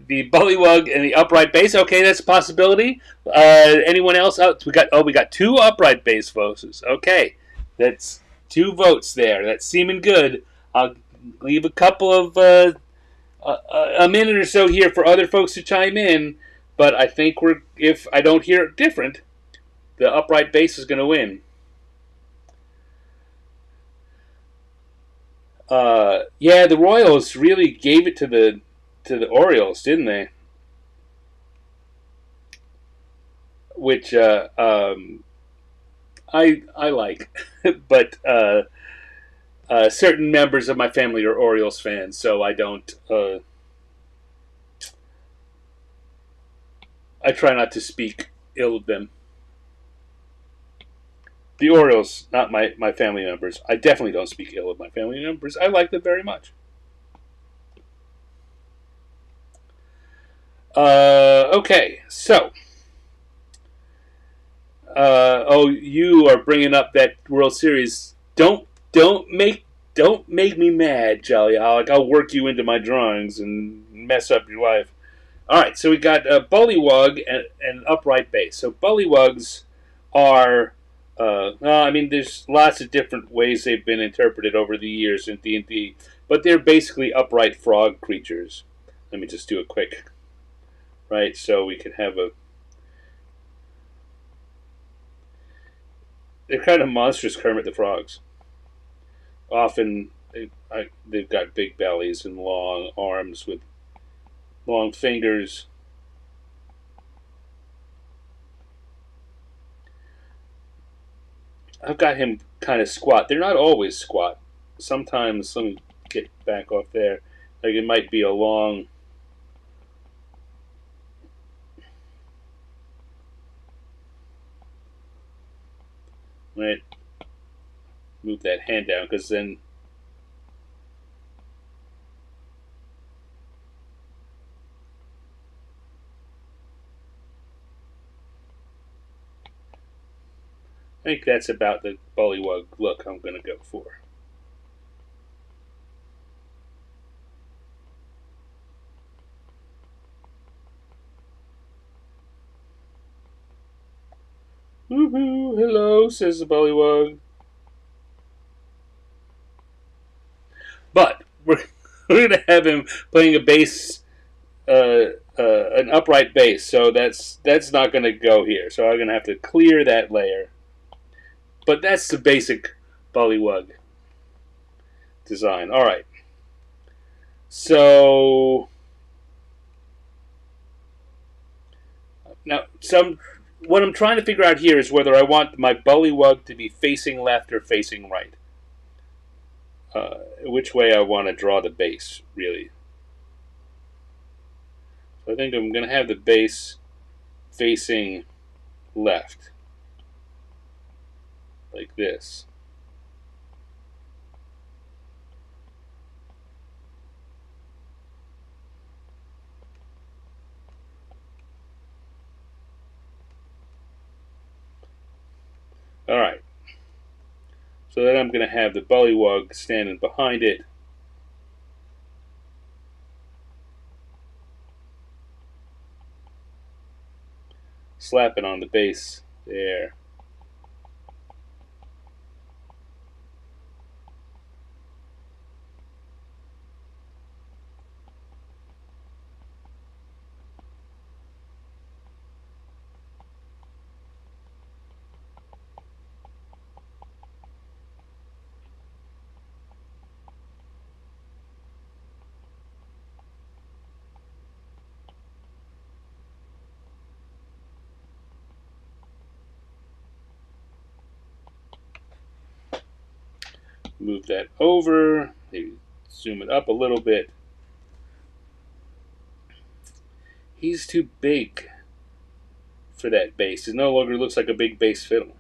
Bullywug and the upright bass? Okay, that's a possibility. Anyone else? We got two upright bass votes. Okay, that's two votes there. That's seeming good. I'll leave a couple of a minute or so here for other folks to chime in. But I think if I don't hear it different, the upright bass is going to win. Yeah, the Royals really gave it to the Orioles, didn't they? Which I like, but certain members of my family are Orioles fans, so I don't. I try not to speak ill of them. The Orioles, not my family members. I definitely don't speak ill of my family members. I like them very much. Okay, so. You are bringing up that World Series. Don't make me mad, Jolly Alec. I'll work you into my drawings and mess up your life. All right, so we got Bullywug and upright bass. So Bullywugs are, I mean, there's lots of different ways they've been interpreted over the years in D&D, but they're basically upright frog creatures. Let me just do it quick, right? So we can have they're kind of monstrous Kermit the Frogs. Often they've got big bellies and long arms with long fingers. I've got him kind of squat. They're not always squat. Sometimes, let me get back off there. Like it might be a long. Right. Move that hand down because then. I think that's about the Bullywug look I'm going to go for. Woohoo! Hello, says the Bullywug. But we're going to have him playing a bass, an upright bass. So that's not going to go here. So I'm going to have to clear that layer. But that's the basic Bullywug design. All right. So now what I'm trying to figure out here is whether I want my Bullywug to be facing left or facing right. Which way I want to draw the base, really. So I think I'm going to have the base facing left. Like this. All right. So then I'm going to have the Bullywug standing behind it. Slap it on the base there. Move that over, maybe zoom it up a little bit. He's too big for that bass. It no longer looks like a big bass fiddle.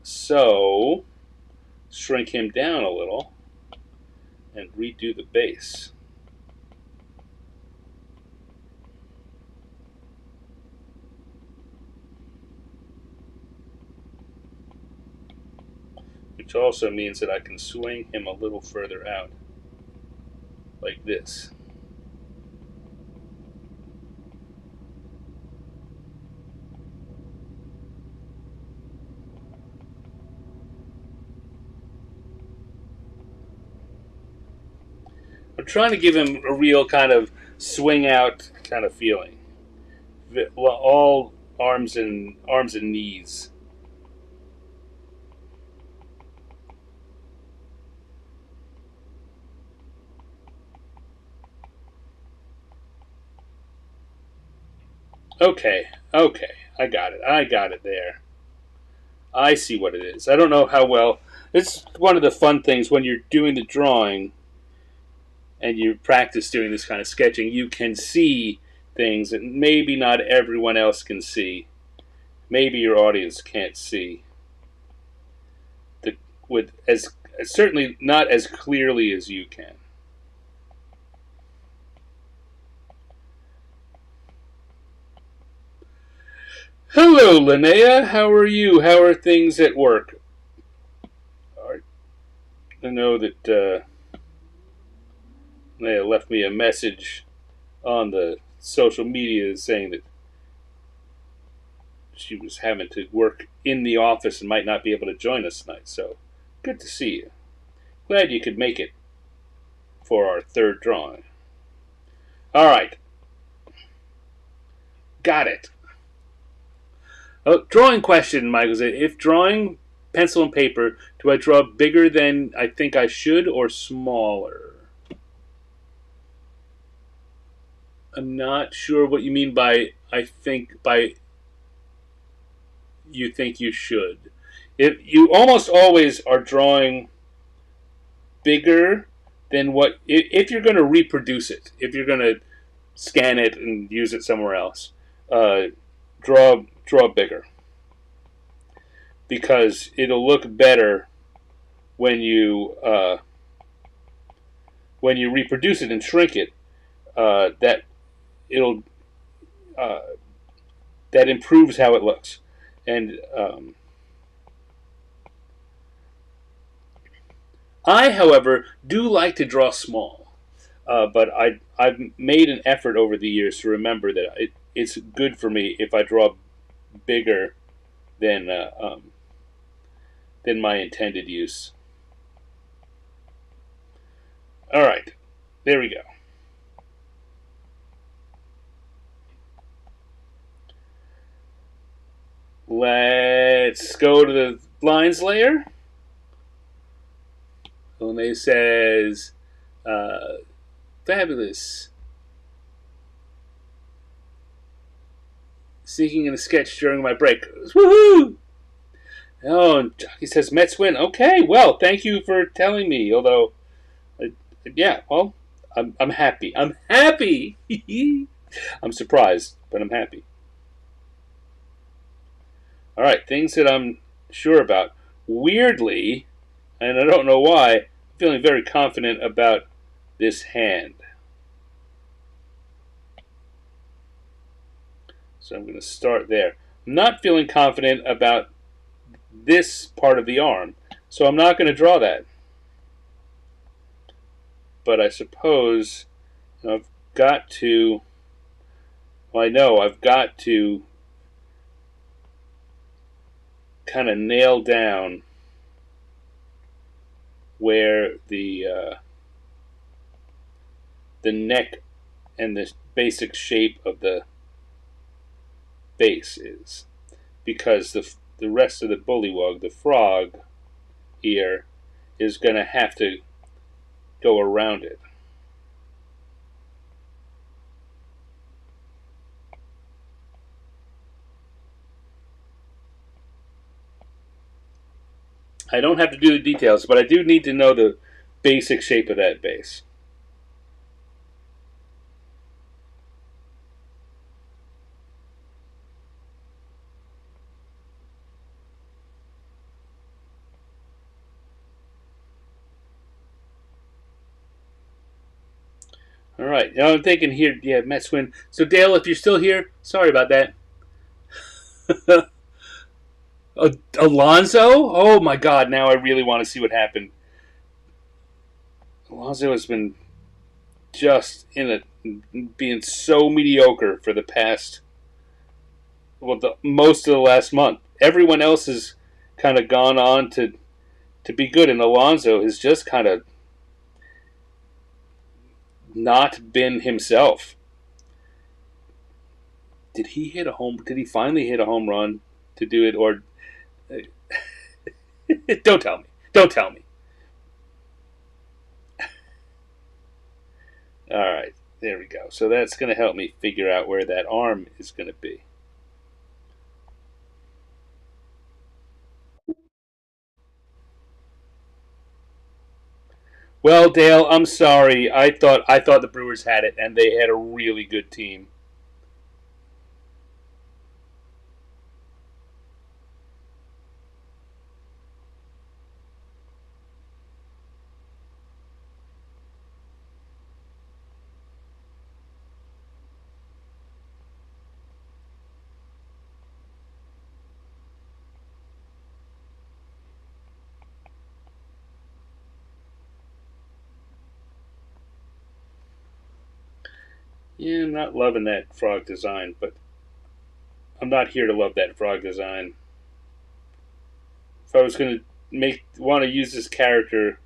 So, shrink him down a little and redo the bass. Which also means that I can swing him a little further out, like this. I'm trying to give him a real kind of swing out kind of feeling. All arms and knees. Okay, I got it there. I see what it is. I don't know how well. It's one of the fun things when you're doing the drawing and you practice doing this kind of sketching. You can see things that maybe not everyone else can see. Maybe your audience can't see. Certainly not as clearly as you can. Hello, Linnea. How are you? How are things at work? I know that Linnea left me a message on the social media saying that she was having to work in the office and might not be able to join us tonight. So, good to see you. Glad you could make it for our third drawing. All right. Got it. Oh, drawing question, Michael. If drawing pencil and paper, do I draw bigger than I think I should or smaller? I'm not sure what you mean by you think you should. If you almost always are drawing bigger than what if you're going to reproduce it, if you're going to scan it and use it somewhere else, draw bigger, because it'll look better when you reproduce it and shrink it. That improves how it looks. And I, however, do like to draw small, but I've made an effort over the years to remember that it's good for me if I draw bigger than my intended use. All right, there we go. Let's go to the lines layer. Lene says, fabulous. Sneaking in a sketch during my break. Woohoo! Oh, and Jockey says Mets win. Okay, well, thank you for telling me. Although, yeah, well, I'm happy. I'm happy. I'm surprised, but I'm happy. All right, things that I'm sure about. Weirdly, and I don't know why, I'm feeling very confident about this hand. So I'm going to start there. I'm not feeling confident about this part of the arm, so I'm not going to draw that. But I suppose I've got to, well, I know I've got to kind of nail down where the neck and the basic shape of the base is, because the rest of the bullywug, the frog ear, is going to have to go around it. I don't have to do the details, but I do need to know the basic shape of that base. All right. Now I'm thinking here, yeah, Mets win. So Dale, if you're still here, sorry about that. Alonso? Oh my God! Now I really want to see what happened. Alonso has been just in a being so mediocre for the past most of the last month. Everyone else has kind of gone on to be good, and Alonso has just kind of not been himself. Did he hit a home? Did he finally hit a home run to do it, or don't tell me? Don't tell me. All right, there we go. So that's going to help me figure out where that arm is going to be. Well, Dale, I'm sorry. I thought the Brewers had it, and they had a really good team. Yeah, I'm not loving that frog design, but I'm not here to love that frog design. If I was going to want to use this character,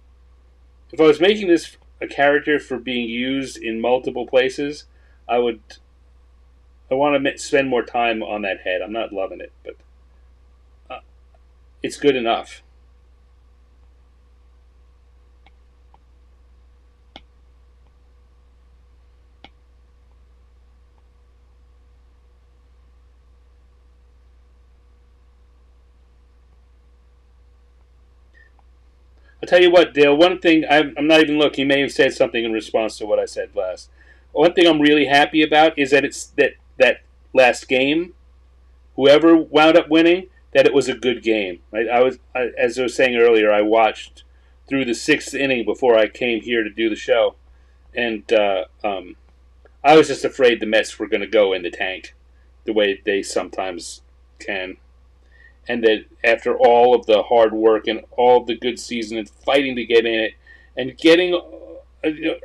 if I was making this a character for being used in multiple places, I would. I want to spend more time on that head. I'm not loving it, but uh, it's good enough. I'll tell you what, Dale. One thing I'm not even looking. You may have said something in response to what I said last. One thing I'm really happy about is that it's that last game, whoever wound up winning, that it was a good game. Right? As I was saying earlier, I watched through the sixth inning before I came here to do the show, and I was just afraid the Mets were going to go in the tank, the way they sometimes can, and that after all of the hard work and all of the good season and fighting to get in it, and getting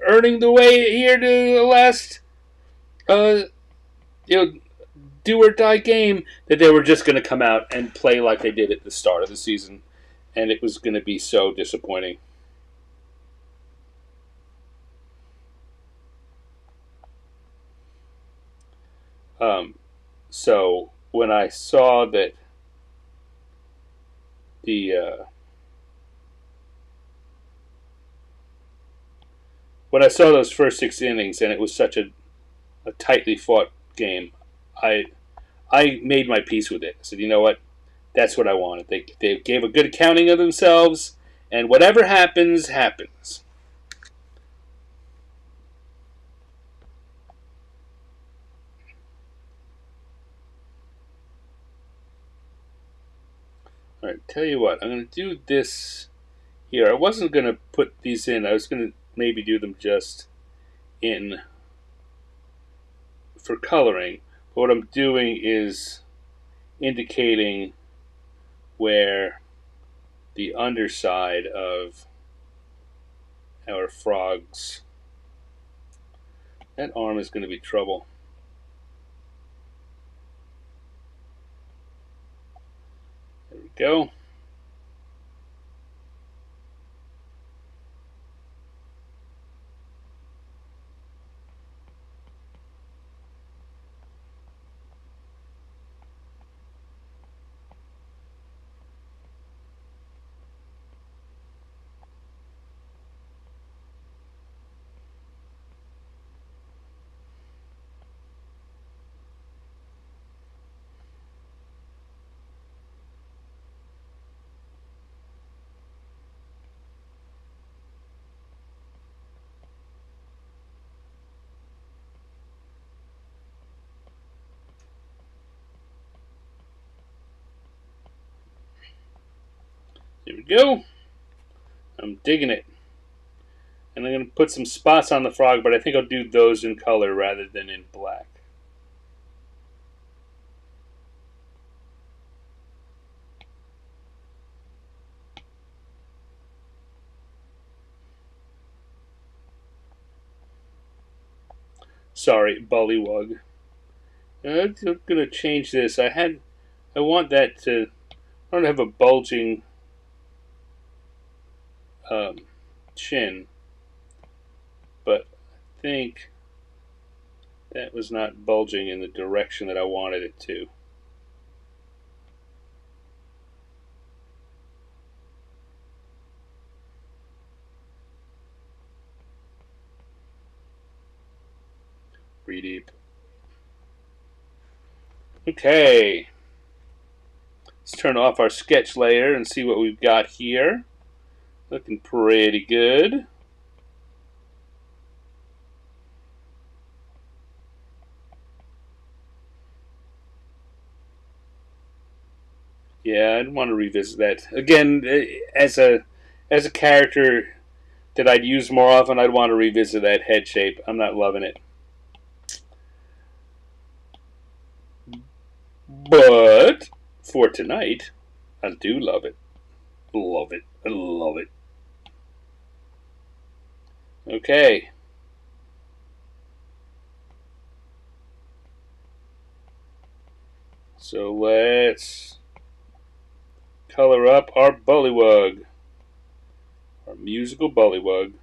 earning the way here to the last uh, you know do or die game, that they were just going to come out and play like they did at the start of the season, and it was going to be so disappointing. Um, so when I saw that the when I saw those first six innings and it was such a tightly fought game, I I made my peace with it. I said, you know what, that's what I wanted. They gave a good accounting of themselves, and whatever happens, happens. All right, tell you what, I'm going to do this here. I wasn't going to put these in. I was going to maybe do them just in for coloring. But what I'm doing is indicating where the underside of our frogs. That arm is going to be trouble. There we go. There we go. I'm digging it. And I'm going to put some spots on the frog, but I think I'll do those in color rather than in black. Sorry, Bullywug. I'm going to change this. I want that to, I don't have a bulging chin, but I think that was not bulging in the direction that I wanted it to. Breathe deep. Okay. Let's turn off our sketch layer and see what we've got here. Looking pretty good. Yeah, I'd want to revisit that again as a character that I'd use more often. I'd want to revisit that head shape. I'm not loving it, but for tonight, I do love it. Love it. I love it. Okay. So let's color up our Bullywug. Our musical Bullywug.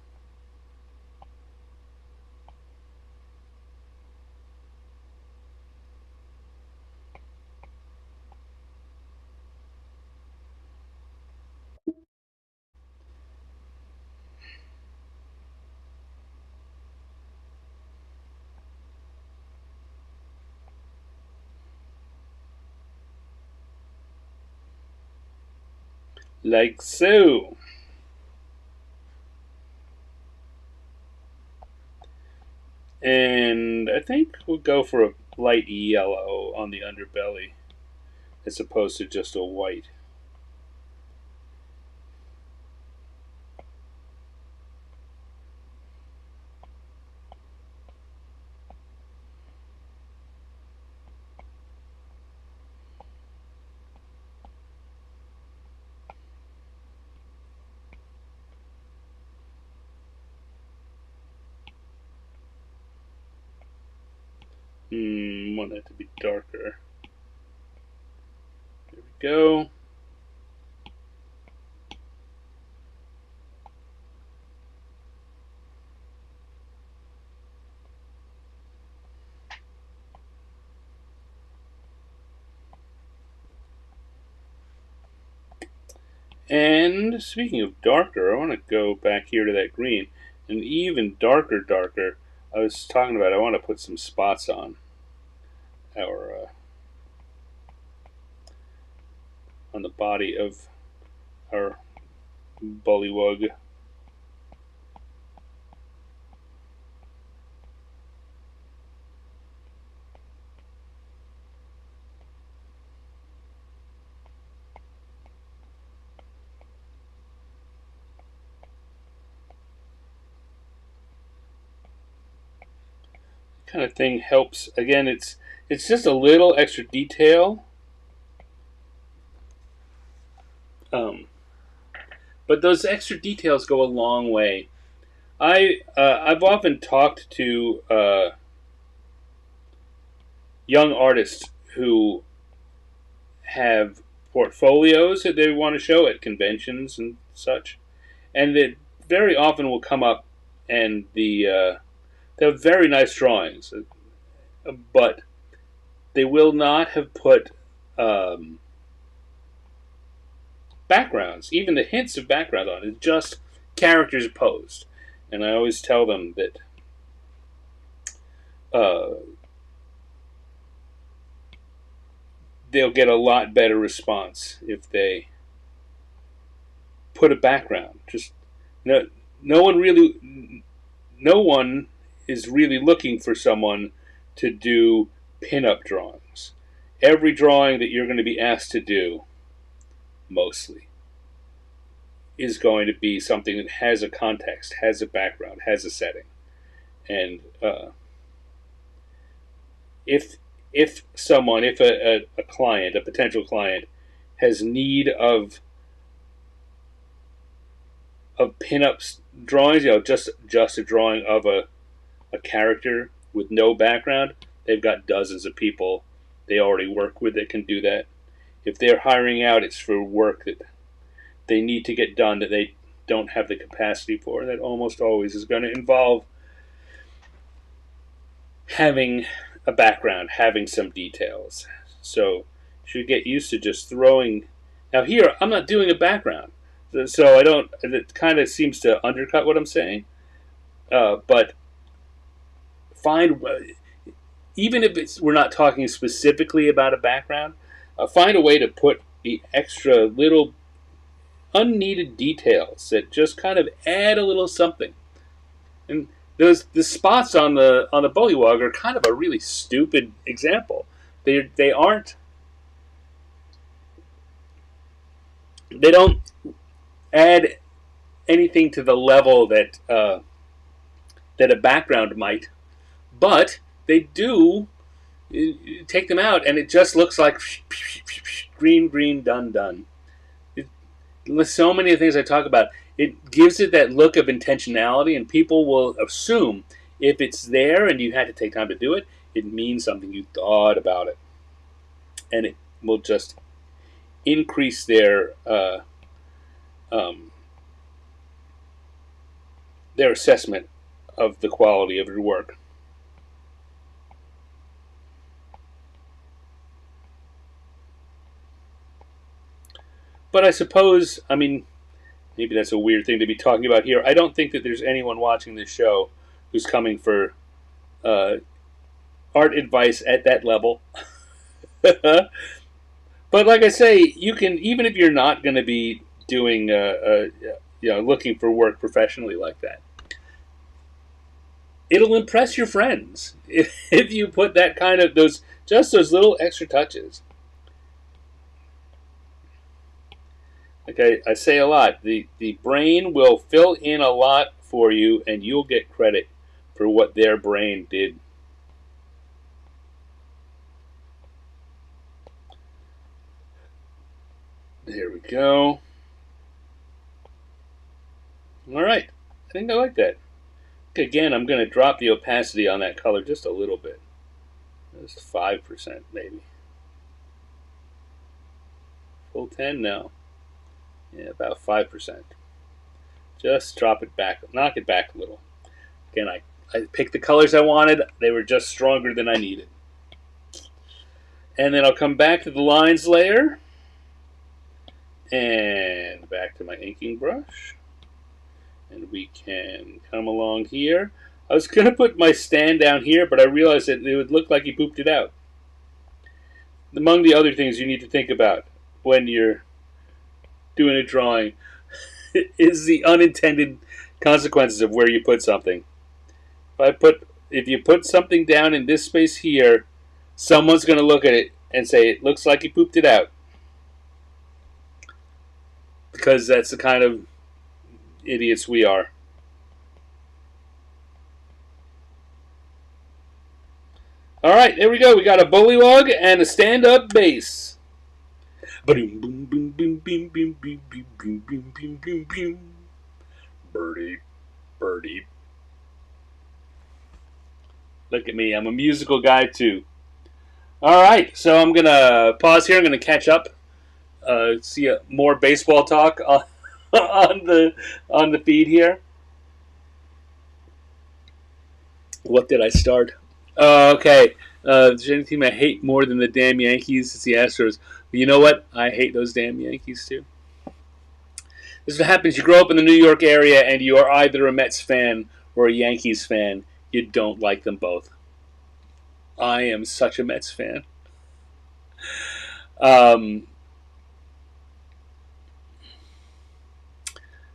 Like so. And I think we'll go for a light yellow on the underbelly as opposed to just a white. Want that to be darker. There we go. And speaking of darker, I want to go back here to that green. And even darker, I was talking about I want to put some spots on our on the body of our Bullywug. Kind of thing helps. Again, it's just a little extra detail. But those extra details go a long way. I've often talked to young artists who have portfolios that they want to show at conventions and such, and that very often will come up and they have very nice drawings, but they will not have put backgrounds, even the hints of background on it, just characters posed. And I always tell them that they'll get a lot better response if they put a background. Just no one is really looking for someone to do pinup drawings. Every drawing that you're going to be asked to do, mostly, is going to be something that has a context, has a background, has a setting. And if if a client, a potential client, has need of pinups drawings, just a drawing of a character with no background, they've got dozens of people they already work with that can do that. If they're hiring out, it's for work that they need to get done that they don't have the capacity for. That almost always is going to involve having a background, having some details. So you should get used to just throwing. Now here, I'm not doing a background, so I don't. It kind of seems to undercut what I'm saying. But find, even if we're not talking specifically about a background, find a way to put the extra little unneeded details that just kind of add a little something. And the spots on the Bullywug are kind of a really stupid example. They aren't. They don't add anything to the level that that a background might, but they do take them out, and it just looks like green, done. So many of the things I talk about, it gives it that look of intentionality, and people will assume if it's there and you had to take time to do it, it means something. You thought about it, and it will just increase their assessment of the quality of your work. But I suppose, I mean, maybe that's a weird thing to be talking about here. I don't think that there's anyone watching this show who's coming for art advice at that level. But like I say, you can, even if you're not going to be doing, looking for work professionally like that, it'll impress your friends if you put that kind of those little extra touches. Okay, I say a lot. The brain will fill in a lot for you, and you'll get credit for what their brain did. There we go. All right, I think I like that. Again, I'm going to drop the opacity on that color just a little bit. Just 5% maybe. Full 10 now. Yeah, about 5%. Just drop it back, knock it back a little. Again, I picked the colors I wanted. They were just stronger than I needed. And then I'll come back to the lines layer. And back to my inking brush. And we can come along here. I was going to put my stand down here, but I realized that it would look like he pooped it out. Among the other things you need to think about when you're doing a drawing is the unintended consequences of where you put something. If you put something down in this space here, someone's going to look at it and say, it looks like he pooped it out. Because that's the kind of idiots we are. Alright, there we go. We got a Bullywug and a stand-up bass. Birdie, birdie. Look at me, I'm a musical guy too. Alright, so I'm going to pause here. I'm going to catch up. See more baseball talk on the feed here. What did I start? Okay. There's any team I hate more than the damn Yankees? It's the Astros. But you know what? I hate those damn Yankees too. This is what happens. You grow up in the New York area and you are either a Mets fan or a Yankees fan. You don't like them both. I am such a Mets fan.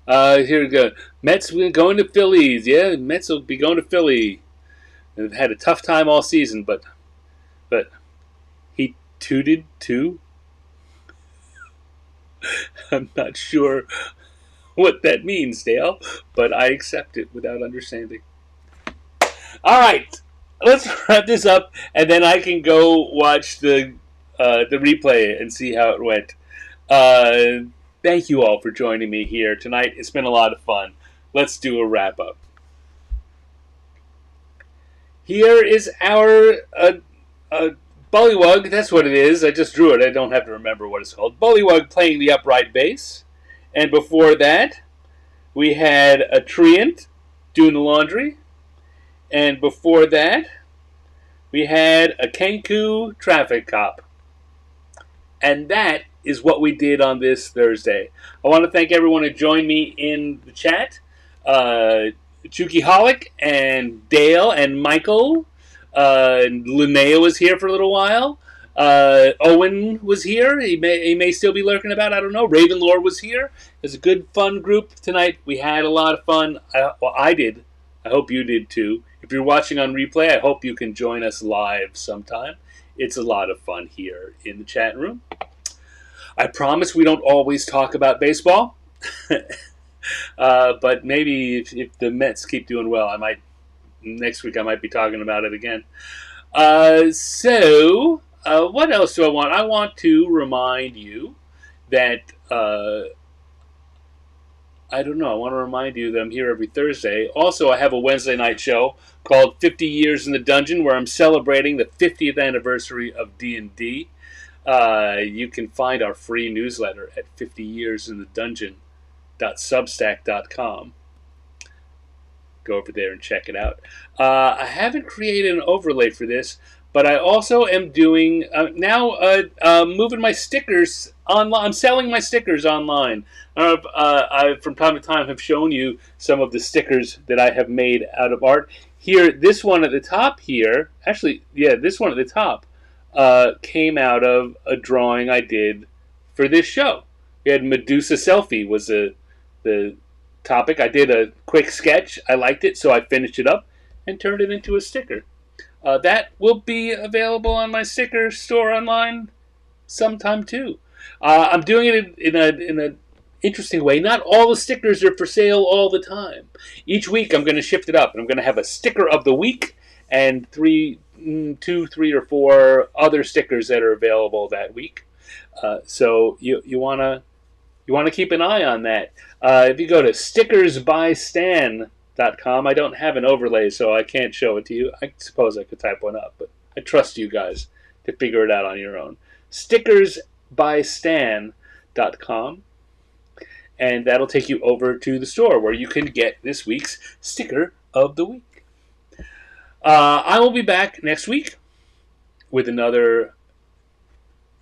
Here we go. Mets going to Phillies. Yeah, Mets will be going to Philly. They've had a tough time all season, but he tooted too. I'm not sure what that means, Dale, but I accept it without understanding. All right, let's wrap this up, and then I can go watch the replay and see how it went. Thank you all for joining me here tonight. It's been a lot of fun. Let's do a wrap up. Here is our Bullywug. That's what it is. I just drew it. I don't have to remember what it's called. Bullywug playing the upright bass. And before that, we had a Treant doing the laundry. And before that, we had a Kenku Traffic Cop. And that is what we did on this Thursday. I want to thank everyone who joined me in the chat. Chuki Holic and Dale and Michael. Linnea was here for a little while. Owen was here. He may still be lurking about. I don't know. Ravenlore was here. It was a good, fun group tonight. We had a lot of fun. I did. I hope you did too. If you're watching on replay, I hope you can join us live sometime. It's a lot of fun here in the chat room. I promise we don't always talk about baseball. But maybe if the Mets keep doing well, next week I might be talking about it again. So what else do I want? I want to remind you that I don't know. I want to remind you that I'm here every Thursday. Also, I have a Wednesday night show called 50 Years in the Dungeon, where I'm celebrating the 50th anniversary of D&D. You can find our free newsletter at 50yearsinthedungeon.substack.com. Go over there and check it out. I haven't created an overlay for this, but I also am doing moving my stickers online. I'm selling my stickers online. I from time to time have shown you some of the stickers that I have made out of art. Here, this one at the top here, this one at the top came out of a drawing I did for this show. We had Medusa Selfie was the topic. I did a quick sketch. I liked it, so I finished it up and turned it into a sticker. That will be available on my sticker store online sometime too. I'm doing it in an interesting way. Not all the stickers are for sale all the time. Each week I'm going to shift it up, and I'm going to have a sticker of the week and 2, 3, or 4 other stickers that are available that week. So you want to keep an eye on that. If you go to stickersbystan.com, I don't have an overlay, so I can't show it to you. I suppose I could type one up, but I trust you guys to figure it out on your own. Stickersbystan.com, and that'll take you over to the store where you can get this week's sticker of the week. I will be back next week with another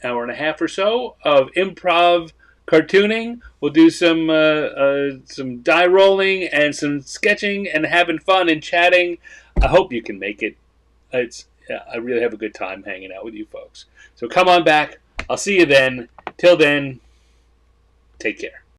hour and a half or so of improv cartooning. We'll do some die rolling and some sketching and having fun and chatting. I hope you can make it. I really have a good time hanging out with you folks. So come on back. I'll see you then. Till then, take care.